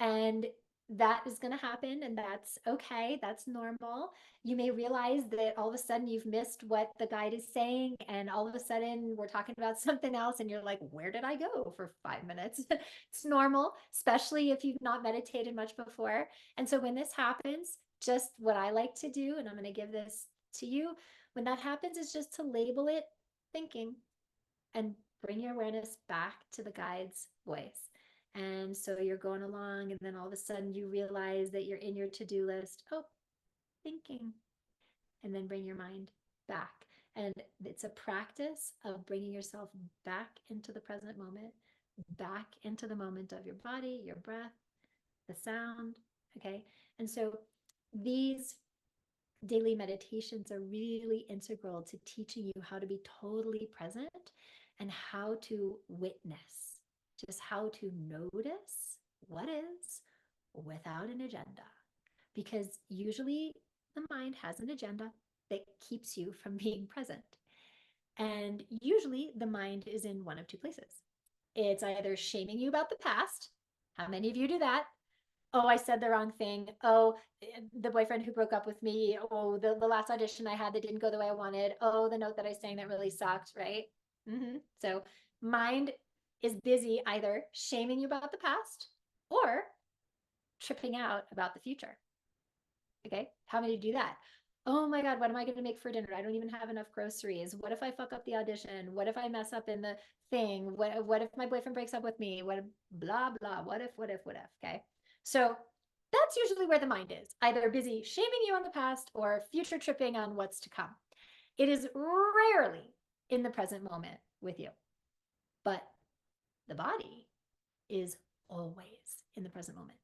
And that is going to happen, and that's okay. That's normal. You may realize that all of a sudden you've missed what the guide is saying, and all of a sudden we're talking about something else, and you're like, where did I go for 5 minutes? It's normal, especially if you've not meditated much before. And so when this happens, just what I like to do, and I'm going to give this to you, when that happens, is just to label it thinking and bring your awareness back to the guide's voice. And so you're going along, and then all of a sudden you realize that you're in your to-do list. Oh, thinking. And then bring your mind back. And it's a practice of bringing yourself back into the present moment, back into the moment of your body, your breath, the sound. Okay. And so these daily meditations are really integral to teaching you how to be totally present and how to witness, just how to notice what is without an agenda. Because usually the mind has an agenda that keeps you from being present. And usually the mind is in one of two places. It's either shaming you about the past. How many of you do that? Oh, I said the wrong thing. Oh, the boyfriend who broke up with me. Oh, the last audition I had that didn't go the way I wanted. Oh, the note that I sang that really sucked, right? So mind is busy either shaming you about the past or tripping out about the future. Okay, how many do that? Oh my God, what am I going to make for dinner? I don't even have enough groceries. What if I fuck up the audition? What if I mess up in the thing? What if my boyfriend breaks up with me? What, blah, blah, what if, okay? So that's usually where the mind is, either busy shaming you on the past or future tripping on what's to come. It is rarely in the present moment with you, but the body is always in the present moment.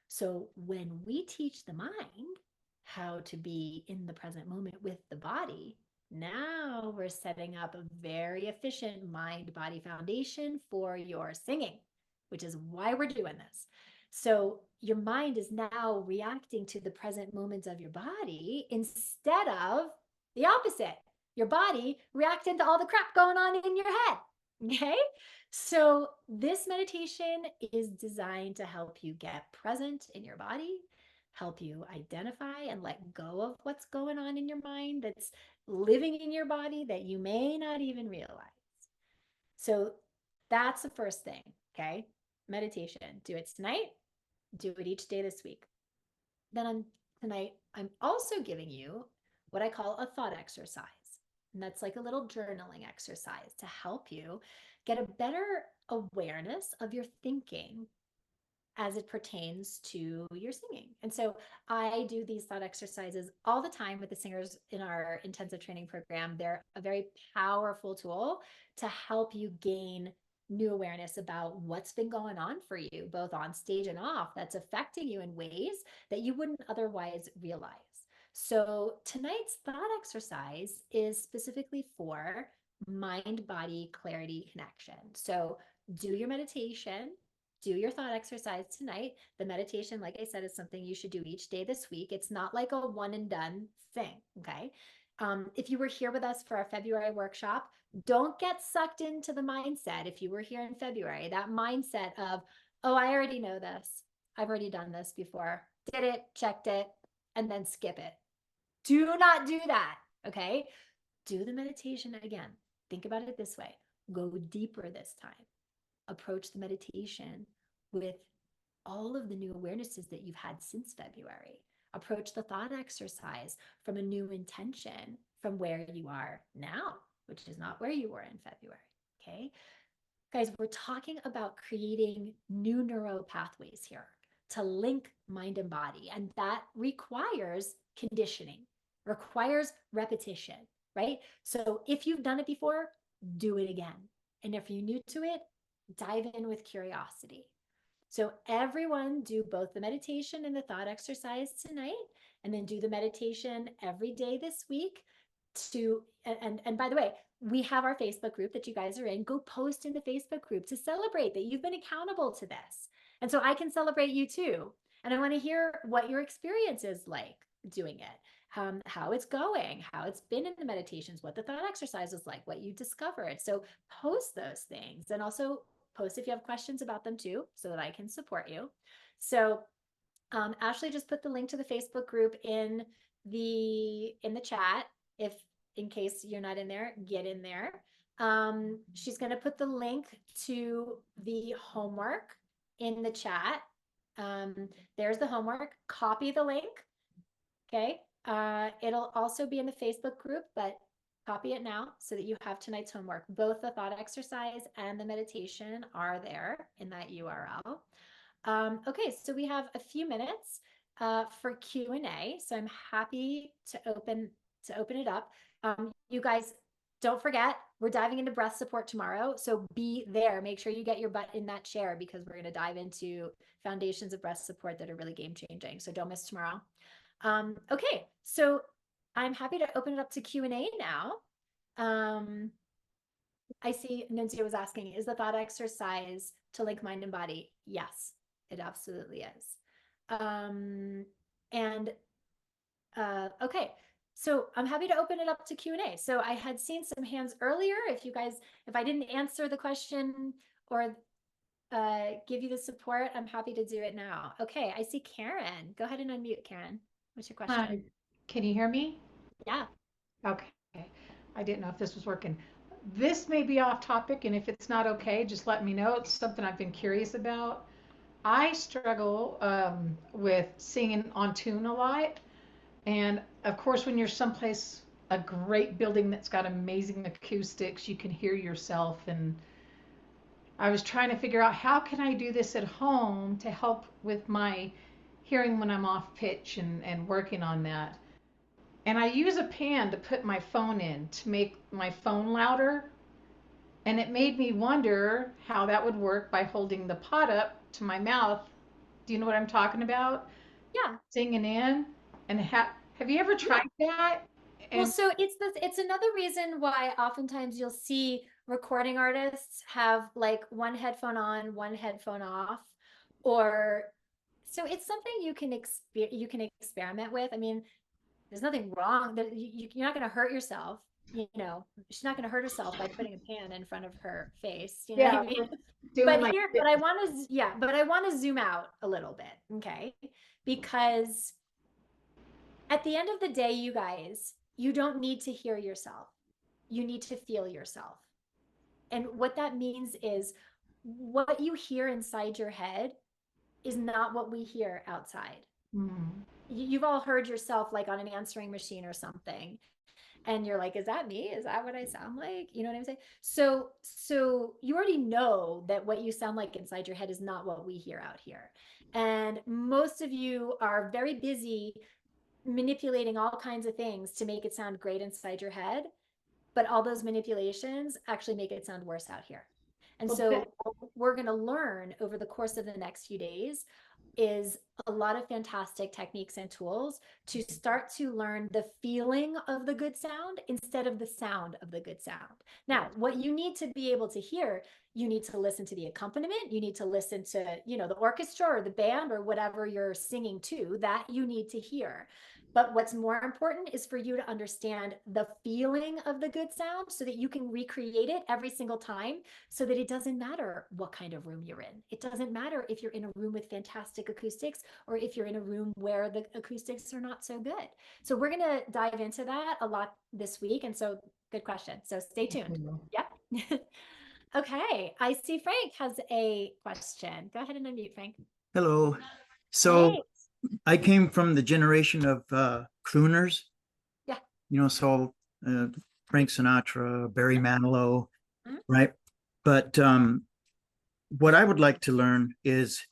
So when we teach the mind how to be in the present moment with the body, now we're setting up a very efficient mind-body foundation for your singing, which is why we're doing this. So your mind is now reacting to the present moments of your body instead of the opposite. Your body reacting to all the crap going on in your head. Okay? So this meditation is designed to help you get present in your body, help you identify and let go of what's going on in your mind that's living in your body that you may not even realize. So that's the first thing, okay? Meditation. Do it tonight. Do it each day this week. Then tonight, I'm also giving you what I call a thought exercise. And that's like a little journaling exercise to help you get a better awareness of your thinking as it pertains to your singing. And so I do these thought exercises all the time with the singers in our intensive training program. They're a very powerful tool to help you gain new awareness about what's been going on for you, both on stage and off, that's affecting you in ways that you wouldn't otherwise realize. So tonight's thought exercise is specifically for mind-body clarity connection. So do your meditation, do your thought exercise tonight. The meditation, like I said, is something you should do each day this week. It's not like a one and done thing. Okay. If you were here with us for our February workshop, don't get sucked into the mindset. If you were here in February, that mindset of, oh, I already know this. I've already done this before, did it, checked it, and then skip it. Do not do that. Okay. Do the meditation again. Think about it this way. Go deeper this time. Approach the meditation with all of the new awarenesses that you've had since February. Approach the thought exercise from a new intention from where you are now, which is not where you were in February. Okay. Guys, we're talking about creating new neural pathways here to link mind and body. And that requires conditioning, requires repetition, right? So if you've done it before, do it again. And if you're new to it, dive in with curiosity. So everyone do both the meditation and the thought exercise tonight, and then do the meditation every day this week to, and by the way, we have our Facebook group that you guys are in. Go post in the Facebook group to celebrate that you've been accountable to this. And so I can celebrate you too. And I want to hear what your experience is like doing it, how it's going, how it's been in the meditations, what the thought exercise is like, what you discovered. So post those things, and also post if you have questions about them too, so that I can support you. So Ashley just put the link to the Facebook group in the chat. If in case you're not in there, get in there. She's going to put the link to the homework in the chat. There's the homework. Copy the link. Okay. It'll also be in the Facebook group, but copy it now so that you have tonight's homework. Both the thought exercise and the meditation are there in that URL. Okay, so we have a few minutes for Q&A. So I'm happy to open it up. You guys, don't forget, we're diving into breath support tomorrow. So be there. Make sure you get your butt in that chair, because we're going to dive into foundations of breath support that are really game changing. So don't miss tomorrow. Okay, so I'm happy to open it up to Q&A now. I see Nunzio was asking, is the thought exercise to link mind and body? Yes, it absolutely is. Okay, so I'm happy to open it up to Q&A. So I had seen some hands earlier. If I didn't answer the question or give you the support, I'm happy to do it now. Okay, I see Karen. Go ahead and unmute, Karen. What's your question? Hi, can you hear me? Yeah. Okay. I didn't know if this was working. This may be off topic, and if it's not okay, just let me know. It's something I've been curious about. I struggle with singing on tune a lot. And of course, when you're someplace, a great building that's got amazing acoustics, you can hear yourself. And I was trying to figure out, how can I do this at home to help with my hearing when I'm off pitch and working on that. And I use a pan to put my phone in to make my phone louder. And it made me wonder how that would work by holding the pot up to my mouth. Do you know what I'm talking about? Yeah. Singing in. And have you ever tried that? Well, so it's another reason why oftentimes you'll see recording artists have like one headphone on, one headphone off, or so it's something you can experiment with. I mean, there's nothing wrong. You're not going to hurt yourself. You know, she's not going to hurt herself by putting a pan in front of her face. You know what I mean? But I want to zoom out a little bit, okay? Because at the end of the day, you guys, you don't need to hear yourself. You need to feel yourself. And what that means is what you hear inside your head is not what we hear outside. Mm-hmm. You've all heard yourself like on an answering machine or something. And you're like, is that me? Is that what I sound like? You know what I'm saying? So you already know that what you sound like inside your head is not what we hear out here. And most of you are very busy manipulating all kinds of things to make it sound great inside your head. But all those manipulations actually make it sound worse out here. And so what we're going to learn over the course of the next few days is a lot of fantastic techniques and tools to start to learn the feeling of the good sound instead of the sound of the good sound. Now, what you need to be able to hear, you need to listen to the accompaniment, you need to listen to, the orchestra or the band or whatever you're singing to, that you need to hear. But what's more important is for you to understand the feeling of the good sound so that you can recreate it every single time, so that it doesn't matter what kind of room you're in. It doesn't matter if you're in a room with fantastic acoustics or if you're in a room where the acoustics are not so good. So we're going to dive into that a lot this week. And so good question. So stay tuned. Yep. Okay. I see Frank has a question. Go ahead and unmute, Frank. Hello. So Hey. I came from the generation of crooners. Yeah. So Frank Sinatra, Barry Manilow, Mhm. right? But what I would like to learn is,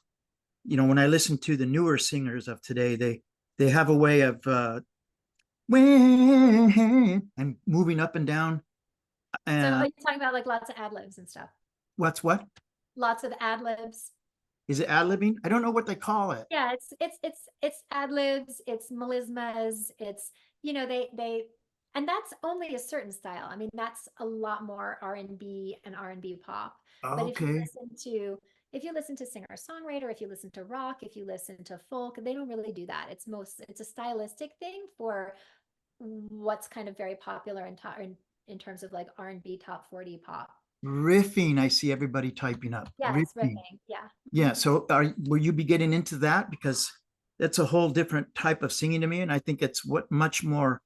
when I listen to the newer singers of today, they have a way of and moving up and down. So are you talking about like lots of ad libs and stuff? What? Lots of ad libs. Is it ad-libbing? I don't know what they call it. Yeah, it's ad libs, it's melismas, it's and that's only a certain style. I mean, that's a lot more R&B and R&B pop. But Okay. if you listen to singer-songwriter, if you listen to rock, if you listen to folk, they don't really do that. It's a stylistic thing for what's kind of very popular in terms of like R&B top 40 pop. Riffing. I see everybody typing up. Yeah, it's riffing. Yeah. Yeah. So will you be getting into that? Because that's a whole different type of singing to me. And I think it's much more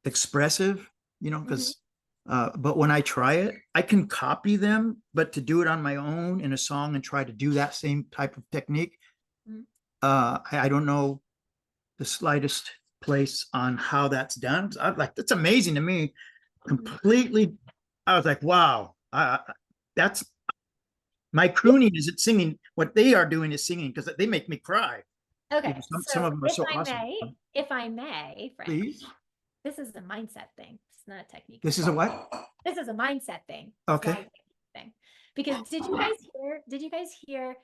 expressive, because, but when I try it, I can copy them, but to do it on my own in a song and try to do that same type of technique, Mhm. I don't know the slightest place on how that's done. I'm like, that's amazing to me. Completely. I was like, wow, that's my crooning isn't singing. What they are doing is singing, because they make me cry. Okay, Some so of them are so awesome. if I may, Frank, Please. this is a mindset thing. It's not a technique. This is a what? This is a mindset thing. It's Okay. not a technique thing. Because did you guys hear?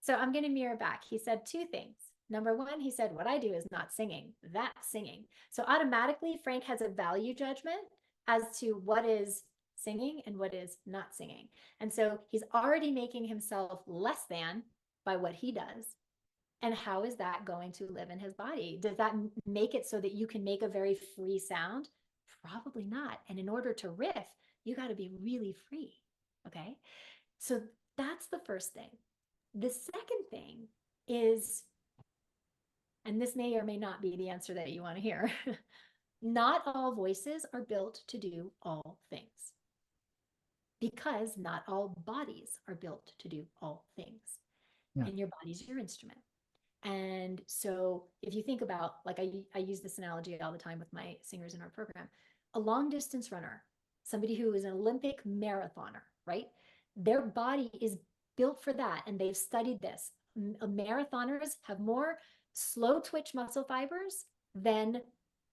So I'm going to mirror back. He said two things. Number one, he said, what I do is not singing, that's singing. So automatically, Frank has a value judgment as to what is singing and what is not singing. And so he's already making himself less than by what he does. And how is that going to live in his body? Does that make it so that you can make a very free sound? Probably not. And in order to riff, you got to be really free. Okay. So that's the first thing. The second thing is, and this may or may not be the answer that you want to hear, not all voices are built to do all things, because not all bodies are built to do all things. Yeah. And your body's your instrument. And so if you think about, like I use this analogy all the time with my singers in our program, a long distance runner, somebody who is an Olympic marathoner, right? Their body is built for that. And they've studied this. Marathoners have more slow twitch muscle fibers than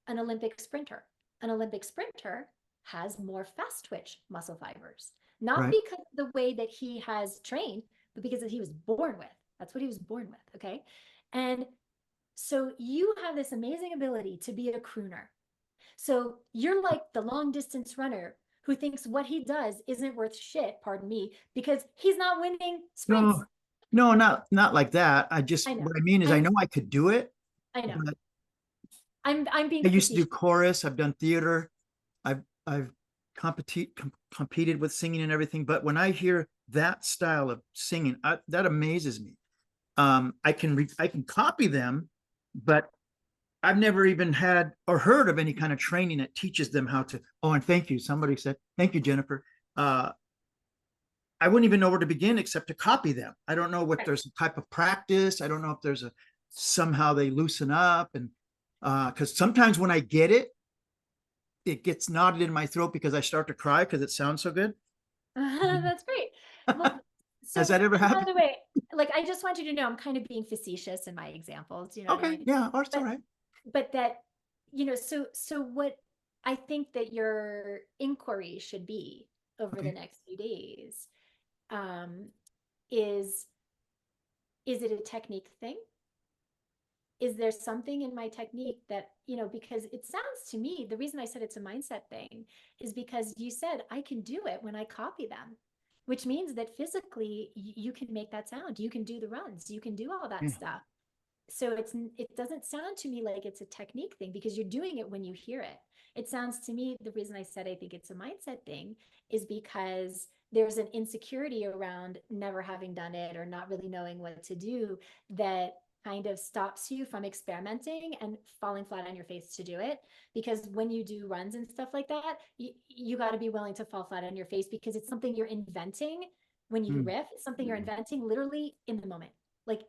an Olympic sprinter. An Olympic sprinter has more fast twitch muscle fibers, not because of the way that he has trained, but because he was born with. That's what he was born with. Okay. And so you have this amazing ability to be a crooner. So you're like the long distance runner who thinks what he does isn't worth shit, pardon me, because he's not winning sprints. No, not like that. What I mean is I know I could do it. I know. I'm being I used to do chorus. I've done theater. I've competed with singing and everything. But when I hear that style of singing, that amazes me. I can copy them, but I've never even had or heard of any kind of training that teaches them how to. Oh, and thank you. Somebody said, thank you, Jennifer. I wouldn't even know where to begin except to copy them. I don't know what there's a type of practice. I don't know if there's somehow they loosen up. And because sometimes when I get it, it gets knotted in my throat because I start to cry because it sounds so good. That's great. Well, has that ever happened? By the way, like I just want you to know I'm kind of being facetious in my examples. You know what I mean? Yeah, that's all right. But that, so what I think that your inquiry should be over the next few days is it a technique thing? is there something in my technique that, because it sounds to me, the reason I said it's a mindset thing is because you said I can do it when I copy them, which means that physically you can make that sound. You can do the runs, you can do all that Yeah. stuff. So it doesn't sound to me like it's a technique thing because you're doing it when you hear it. It sounds to me, the reason I said I think it's a mindset thing is because there's an insecurity around never having done it or not really knowing what to do that kind of stops you from experimenting and falling flat on your face to do it. Because when you do runs and stuff like that, you got to be willing to fall flat on your face because it's something you're inventing when you do riff. It's something you're inventing literally in the moment, like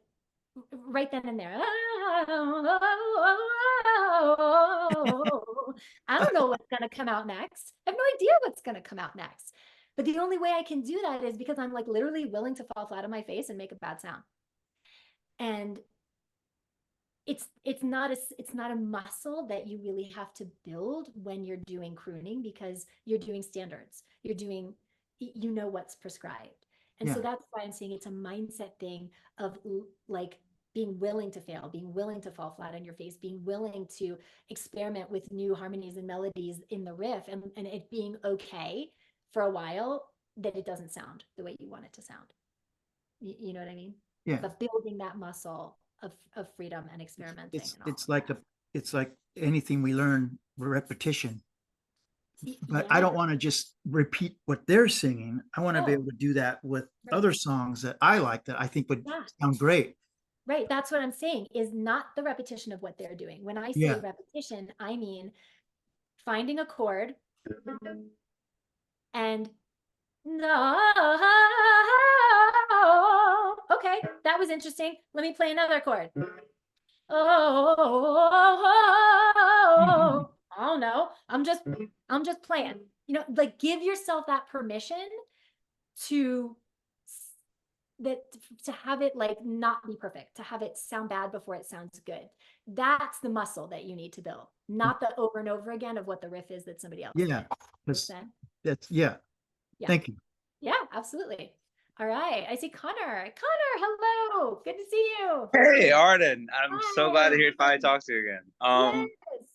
right then and there. I don't know what's going to come out next. I have no idea what's going to come out next. But the only way I can do that is because I'm like literally willing to fall flat on my face and make a bad sound. And it's not a muscle that you really have to build when you're doing crooning because you're doing standards. You're doing, what's prescribed. And so that's why I'm saying it's a mindset thing of like being willing to fail, being willing to fall flat on your face, being willing to experiment with new harmonies and melodies in the riff, and it being okay for a while that it doesn't sound the way you want it to sound. You know what I mean? Yeah. But building that muscle of freedom and experimenting. It's like anything we learn, repetition. But Yeah. I don't want to just repeat what they're singing. I want to be No. able to do that with Right. other songs that I like that I think would sound great. Right. That's what I'm saying is not the repetition of what they're doing. When I say repetition, I mean finding a chord and no. Okay, that was interesting. Let me play another chord. Oh, I don't know. I'm just playing. Like give yourself that permission to have it like not be perfect, to have it sound bad before it sounds good. That's the muscle that you need to build, not the over and over again of what the riff is that somebody else Yeah. did. Yeah. Thank you. Yeah, absolutely. All right. I see Connor. Connor, hello. Good to see you. Hey, Arden. I'm so glad to Hi. hear finally talk to you again. Yes.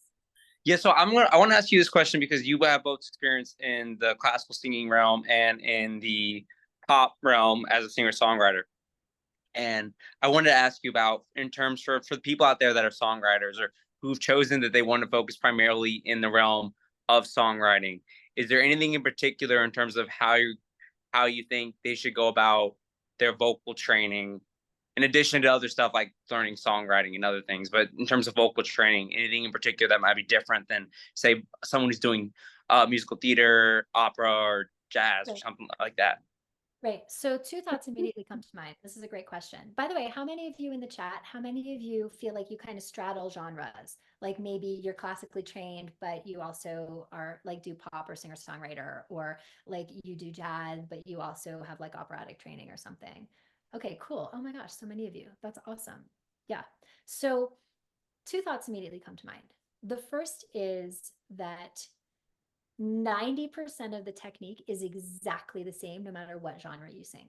Yeah, so I want to ask you this question because you have both experience in the classical singing realm and in the pop realm as a singer-songwriter. And I wanted to ask you about, in terms for the people out there that are songwriters or who've chosen that they want to focus primarily in the realm of songwriting, is there anything in particular in terms of how you think they should go about their vocal training, in addition to other stuff like learning songwriting and other things? But in terms of vocal training, anything in particular that might be different than, say, someone who's doing musical theater, opera, or jazz or something like that? Right. So two thoughts immediately come to mind. This is a great question. By the way, how many of you in the chat, how many of you feel like you kind of straddle genres? Like maybe you're classically trained, but you also are like do pop or singer-songwriter, or like you do jazz, but you also have like operatic training or something. Okay, cool. Oh my gosh, so many of you. That's awesome. Yeah. So two thoughts immediately come to mind. The first is that 90% of the technique is exactly the same no matter what genre you sing.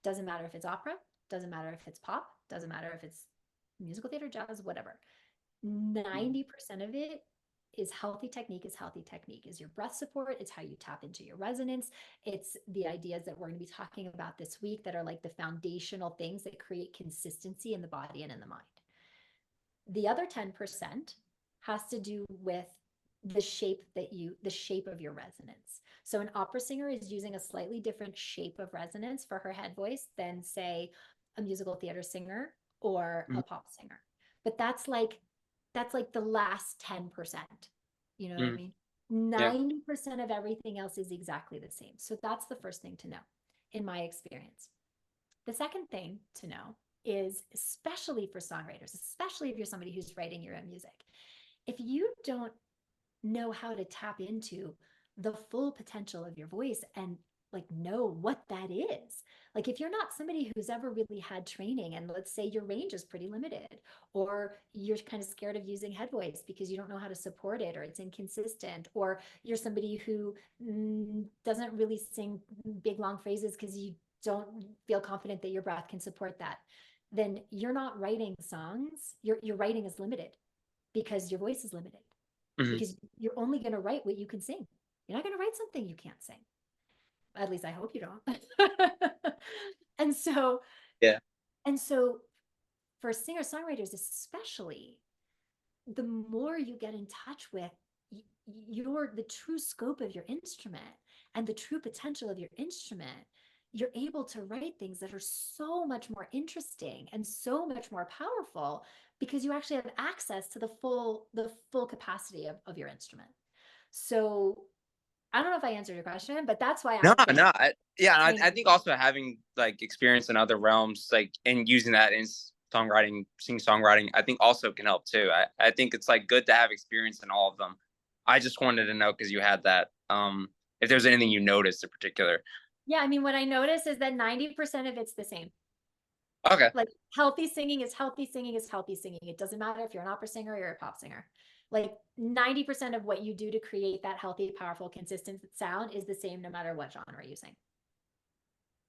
Doesn't matter if it's opera, doesn't matter if it's pop, doesn't matter if it's musical theater, jazz, whatever. 90% of it is healthy technique, is your breath support. It's how you tap into your resonance. It's the ideas that we're going to be talking about this week that are like the foundational things that create consistency in the body and in the mind. The other 10% has to do with the shape of your resonance. So an opera singer is using a slightly different shape of resonance for her head voice than, say, a musical theater singer or a pop singer. But that's like the last 10%. You know what I mean? 90% of everything else is exactly the same. So that's the first thing to know in my experience. The second thing to know is, especially for songwriters, especially if you're somebody who's writing your own music, if you don't know how to tap into the full potential of your voice and like know what that is, like if you're not somebody who's ever really had training, and let's say your range is pretty limited, or you're kind of scared of using head voice because you don't know how to support it, or it's inconsistent, or you're somebody who doesn't really sing big long phrases because you don't feel confident that your breath can support that, then you're not writing songs. Your writing is limited because your voice is limited. Mhm. Because you're only going to write what you can sing. You're not going to write something you can't sing. At least I hope you don't. And so, Yeah. and so for singer-songwriters especially, the more you get in touch with the true scope of your instrument and the true potential of your instrument, you're able to write things that are so much more interesting and so much more powerful because you actually have access to the full capacity of your instrument. So I don't know if I answered your question, but that's why No, I've been no. I training think also having like experience in other realms, like and using that in songwriting, sing songwriting, I think also can help too. I think it's like good to have experience in all of them. I just wanted to know because you had that. If there's anything you noticed in particular. Yeah, I mean, what I notice is that 90% of it's the same. Okay. Like healthy singing is healthy singing is healthy singing. It doesn't matter if you're an opera singer or you're a pop singer. Like 90% of what you do to create that healthy, powerful, consistent sound is the same no matter what genre you sing.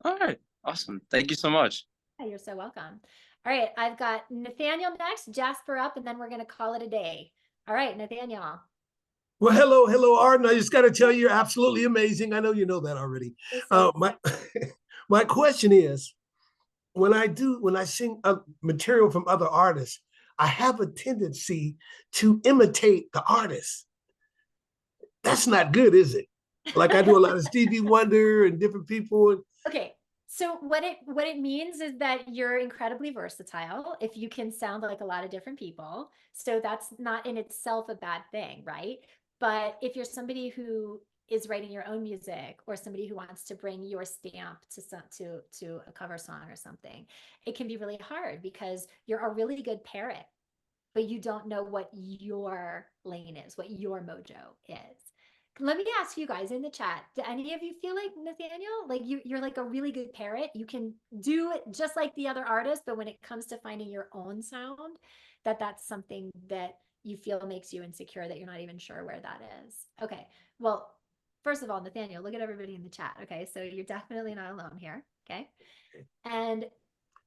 All right. Awesome. Thank you so much. Yeah, you're so welcome. All right, I've got Nathaniel next, Jasper up, and then we're going to call it a day. All right, Nathaniel. Well, hello, Arden. I just got to tell you, you're absolutely amazing. I know you know that already. My my question is, when I sing material from other artists, I have a tendency to imitate the artist. That's not good, is it? Like I do a lot of Stevie Wonder and different people. Okay. So what it means is that you're incredibly versatile if you can sound like a lot of different people. So that's not in itself a bad thing, right? But if you're somebody who is writing your own music or somebody who wants to bring your stamp to a cover song or something, it can be really hard because you're a really good parrot, but you don't know what your lane is, what your mojo is. Let me ask you guys in the chat, do any of you feel like Nathaniel, like you're like a really good parrot? You can do it just like the other artists, but when it comes to finding your own sound, that's something that you feel makes you insecure, that you're not even sure where that is. Okay, well, first of all, Nathaniel, look at everybody in the chat. Okay, so you're definitely not alone here. Okay, and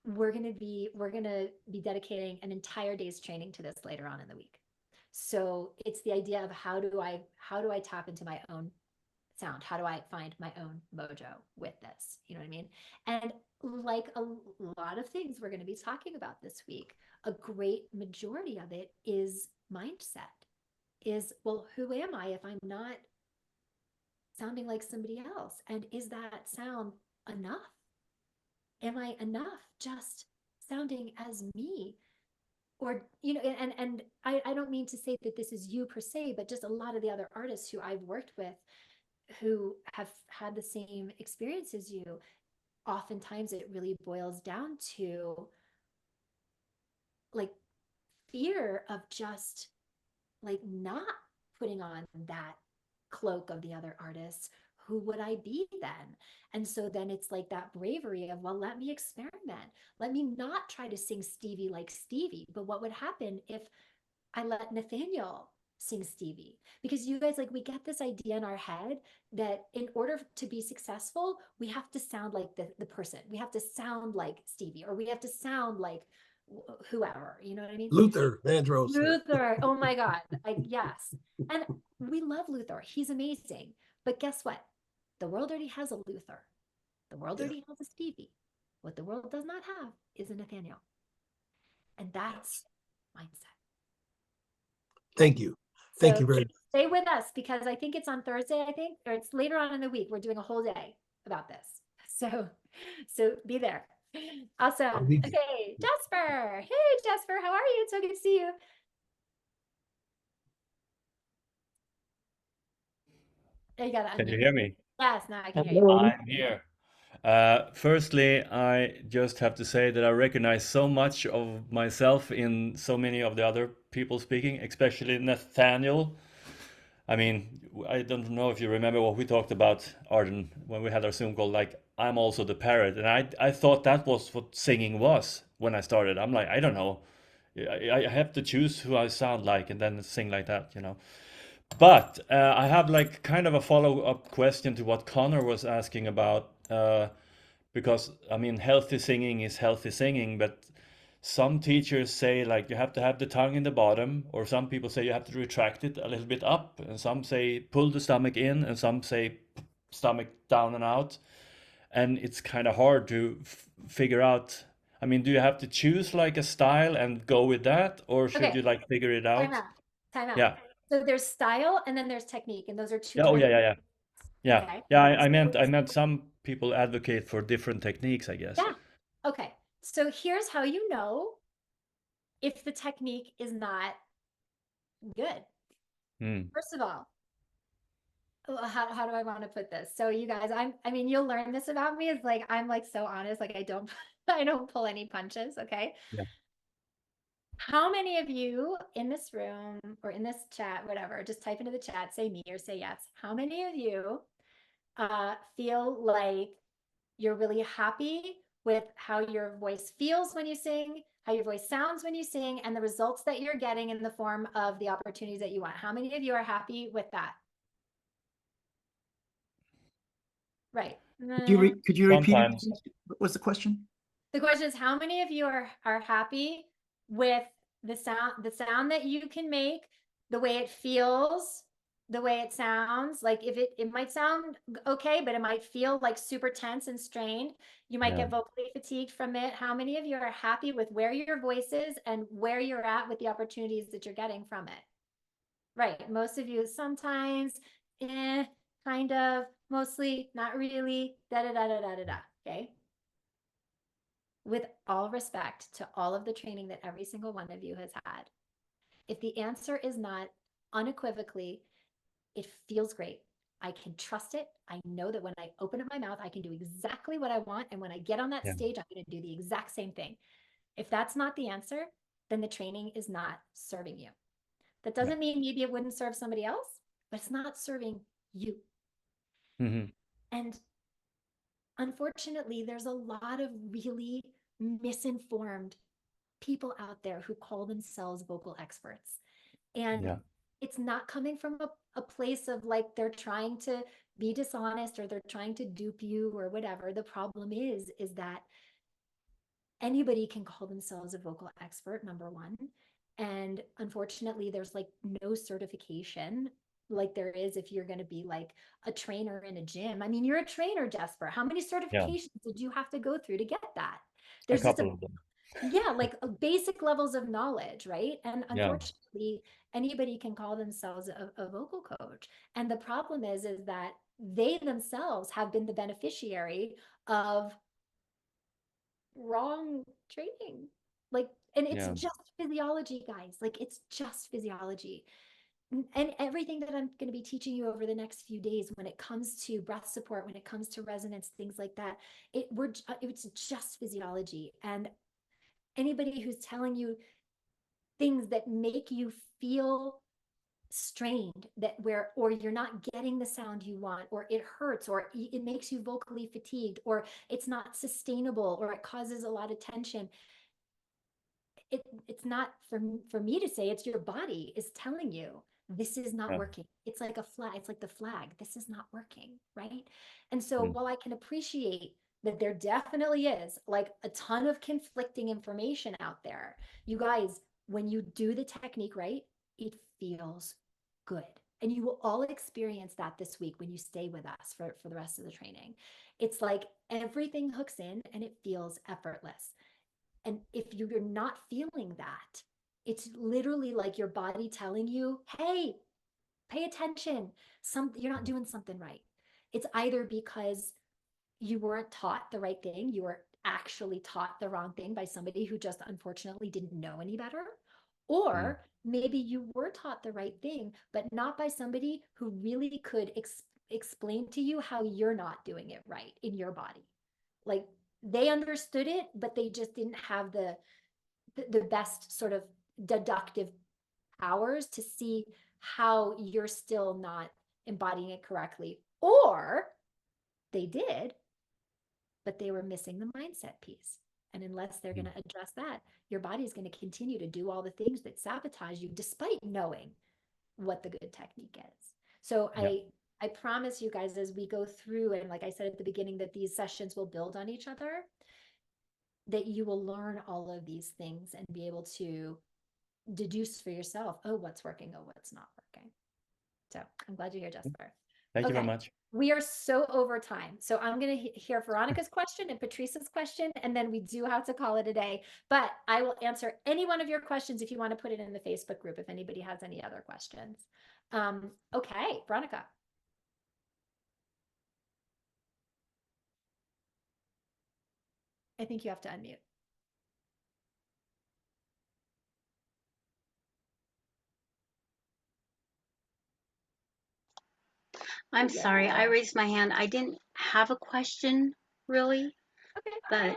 we're going to be dedicating an entire day's training to this later on in the week. So it's the idea of how do I tap into my own sound? How do I find my own mojo with this? You know what I mean? And like a lot of things we're going to be talking about this week, a great majority of it is mindset. Is, well, who am I if I'm not sounding like somebody else? And is that sound enough? Am I enough just sounding as me? Or, you know, and I don't mean to say that this is you per se, but just a lot of the other artists who I've worked with who have had the same experience as you, oftentimes it really boils down to like fear of just like not putting on that cloak of the other artists. Who would I be then? And so then it's like that bravery of, well, let me experiment. Let me not try to sing Stevie like Stevie. But what would happen if I let Nathaniel sing Stevie? Because you guys, like, we get this idea in our head that in order to be successful, we have to sound like the person. We have to sound like Stevie, or we have to sound like whoever, you know what I mean? Luther Vandross. Luther, oh my God, yes. And we love Luther. He's amazing. But guess what? The world already has a Luther. The world already has a Stevie. What the world does not have is a Nathaniel. And that's mindset. Thank you. Thank you very much. Stay with us because I think it's on Thursday, or it's later on in the week. We're doing a whole day about this. So be there. Awesome. Okay, Jasper. Hey, Jasper, how are you? It's so good to see you. You gotta Can you unmute. hear me? Yes, now I can hear you. I'm here. Firstly, I just have to say that I recognize so much of myself in so many of the other people speaking, especially Nathaniel. I mean, I don't know if you remember what we talked about, Arden, when we had our Zoom call, like, I'm also the parrot. And I thought that was what singing was when I started. I'm like, I don't know. I have to choose who I sound like and then sing like that, you know. But I have like kind of a follow-up question to what Connor was asking about, because I mean, healthy singing is healthy singing, but some teachers say like you have to have the tongue in the bottom, or some people say you have to retract it a little bit up, and some say pull the stomach in, and some say stomach down and out. And it's kind of hard to figure out. I mean, do you have to choose like a style and go with that, or should Okay, you like figure it time out? out, time out. Yeah. So there's style and then there's technique, and those are two Yeah. Oh, yeah, totally, yeah, yeah. Yeah. okay? Yeah, I So, meant some people advocate for different techniques, I guess. yeah, okay. So here's how you know if the technique is not good. Mm. First of all, how do I want to put this? So you guys, I mean, you'll learn this about me. It's like I'm like so honest, like I don't I don't pull any punches, okay? Yeah. How many of you in this room or in this chat, whatever, just type into the chat, say me or say yes. How many of you feel like you're really happy with how your voice feels when you sing, how your voice sounds when you sing, and the results that you're getting in the form of the opportunities that you want? How many of you are happy with that? Right. Could you repeat it? Sometimes. What was the question? The question is, how many of you are happy with the sound that you can make, the way it feels, the way it sounds? Like if it might sound okay, but it might feel like super tense and strained. You might Yeah. get vocally fatigued from it. How many of you are happy with where your voice is and where you're at with the opportunities that you're getting from it? Right. Most of you sometimes, kind of, mostly, not really, da da da da da da da. Okay. With all respect to all of the training that every single one of you has had, if the answer is not unequivocally, it feels great, I can trust it, I know that when I open up my mouth, I can do exactly what I want. And when I get on that Yeah. stage, I'm going to do the exact same thing. If that's not the answer, then the training is not serving you. That doesn't mean maybe it wouldn't serve somebody else, but it's not serving you. Mm-hmm. And unfortunately, there's a lot of really misinformed people out there who call themselves vocal experts. And Yeah. it's not coming from a place of like they're trying to be dishonest or they're trying to dupe you or whatever. The problem is that anybody can call themselves a vocal expert, number one. And unfortunately, there's like no certification like there is if you're going to be like a trainer in a gym. I mean, you're a trainer, Jesper. How many Yeah. certifications did you have to go through to get that? A There's just couple of them. yeah, like basic levels of knowledge, right? And Yeah. unfortunately, anybody can call themselves a vocal coach. And the problem is that they themselves have been the beneficiary of wrong training. Like, and it's Yeah. just physiology, guys. Like, it's just physiology. And everything that I'm going to be teaching you over the next few days, when it comes to breath support, when it comes to resonance, things like that, it's just physiology. And anybody who's telling you things that make you feel strained, that where or you're not getting the sound you want, or it hurts, or it makes you vocally fatigued, or it's not sustainable, or it causes a lot of tension, it's not for me to say. It's your body is telling you this is not Yeah. working. It's like a flag. It's like the flag. This is not working, right? And so Mm. while I can appreciate that there definitely is like a ton of conflicting information out there, you guys, when you do the technique right, it feels good. And you will all experience that this week when you stay with us for the rest of the training. It's like everything hooks in and it feels effortless. And if you're not feeling that, it's literally like your body telling you, hey, pay attention. You're not doing something right. It's either because you weren't taught the right thing, you were actually taught the wrong thing by somebody who just unfortunately didn't know any better, Mm. or maybe you were taught the right thing, but not by somebody who really could explain to you how you're not doing it right in your body. Like they understood it, but they just didn't have the best sort of deductive powers to see how you're still not embodying it correctly. Or they did, but they were missing the mindset piece. And unless they're going to address that, your body is going to continue to do all the things that sabotage you despite knowing what the good technique is. So Yeah. I promise you guys, as we go through, and like I said at the beginning, that these sessions will build on each other. that you will learn all of these things and be able to deduce for yourself, oh, what's working, oh, what's not working. So I'm glad you're here, Jesper. Thank you very much. We are so over time. So I'm going to hear Veronica's question and Patrice's question, and then we do have to call it a day. But I will answer any one of your questions if you want to put it in the Facebook group, if anybody has any other questions. Okay, Veronica. I think you have to unmute. I'm sorry, I raised my hand. I didn't have a question really, Okay. but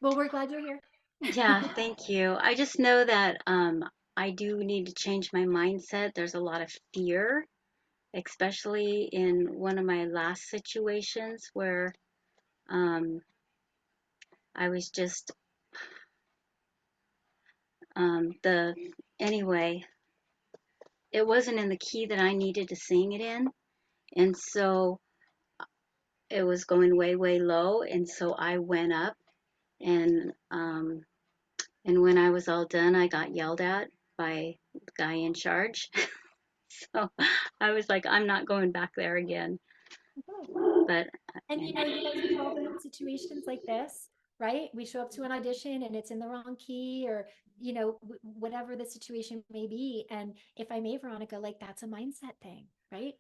well, we're glad you're here. yeah, thank you. I just know that I do need to change my mindset. There's a lot of fear, especially in one of my last situations where I was just anyway, it wasn't in the key that I needed to sing it in, and so it was going way, way low, and so I went up, and when I was all done, I got yelled at by the guy in charge. So I was like, I'm not going back there again. But and you know, you guys, we've all been in situations like this, right? We show up to an audition and it's in the wrong key, or you know, whatever the situation may be. And if I may, Veronica, like that's a mindset thing, right?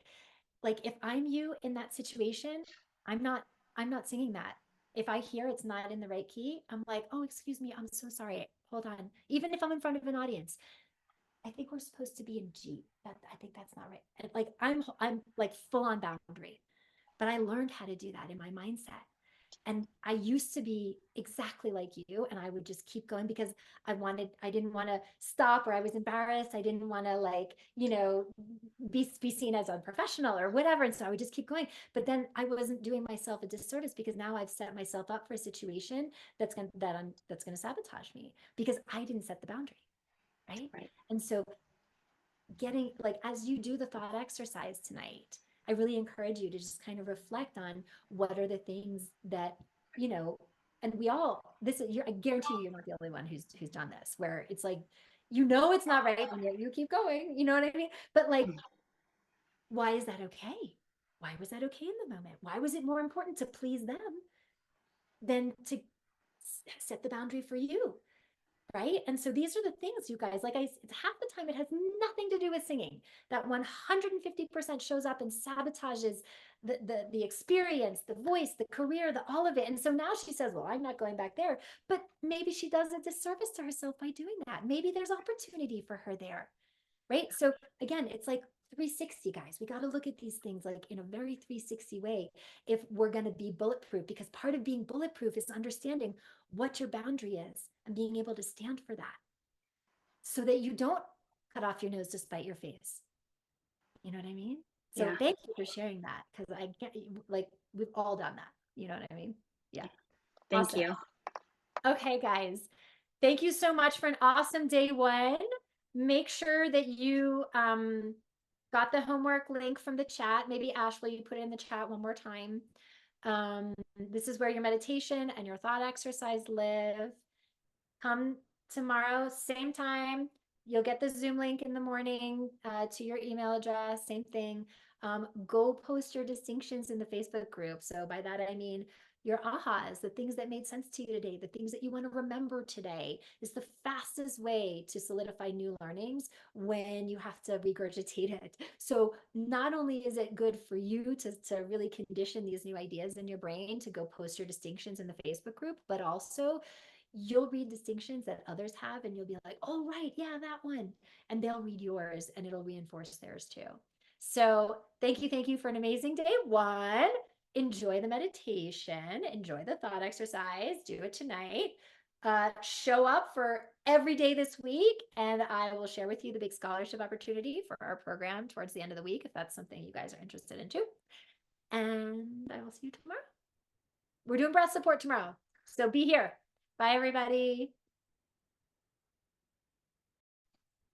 Like if I'm you in that situation, I'm not singing that. If I hear it's not in the right key, I'm like, oh, excuse me, I'm so sorry. Hold on. Even if I'm in front of an audience, I think we're supposed to be in G. I think that's not right. And like I'm like full on boundary. But I learned how to do that in my mindset. And I used to be exactly like you, and I would just keep going because I didn't want to stop, or I was embarrassed. I didn't want to, like, you know, be seen as unprofessional or whatever. And so I would just keep going. But then I wasn't doing myself a disservice because now I've set myself up for a situation that's going to sabotage me because I didn't set the boundary. Right. And so getting, like, as you do the thought exercise tonight, I really encourage you to just kind of reflect on what are the things that, you know, and we all, I guarantee you, you're not the only one who's done this, where it's like, you know, it's not right, and yet you keep going, you know what I mean? But like, why is that okay? Why was that okay in the moment? Why was it more important to please them than to set the boundary for you? Right? And so these are the things, you guys, like half the time it has nothing to do with singing. That 150% shows up and sabotages the experience, the voice, the career, all of it. And so now she says, well, I'm not going back there. But maybe she does a disservice to herself by doing that. Maybe there's opportunity for her there. Right? So again, it's like 360, guys. We got to look at these things like in a very 360 way if we're going to be bulletproof, because part of being bulletproof is understanding what your boundary is and being able to stand for that so that you don't cut off your nose to spite your face. You know what I mean? So yeah. Thank you for sharing that, because I get, like, we've all done that. You know what I mean? Yeah. Thank you. Okay, guys. Thank you so much for an awesome day one. Make sure that you got the homework link from the chat. Maybe Ashley, you put it in the chat one more time. This is where your meditation and your thought exercise live. Come tomorrow, same time. You'll get the Zoom link in the morning to your email address, same thing. Go post your distinctions in the Facebook group. So by that, I mean your ahas, the things that made sense to you today, the things that you want to remember today. Is the fastest way to solidify new learnings when you have to regurgitate it. So not only is it good for you to really condition these new ideas in your brain to go post your distinctions in the Facebook group, but also you'll read distinctions that others have and you'll be like, oh, right, yeah, that one. And they'll read yours and it'll reinforce theirs too. So thank you for an amazing day one. Enjoy the meditation, enjoy the thought exercise, do it tonight. Show up for every day this week, and I will share with you the big scholarship opportunity for our program towards the end of the week, if that's something you guys are interested in too. And I will see you tomorrow. We're doing breath support tomorrow, so be here. Bye, everybody.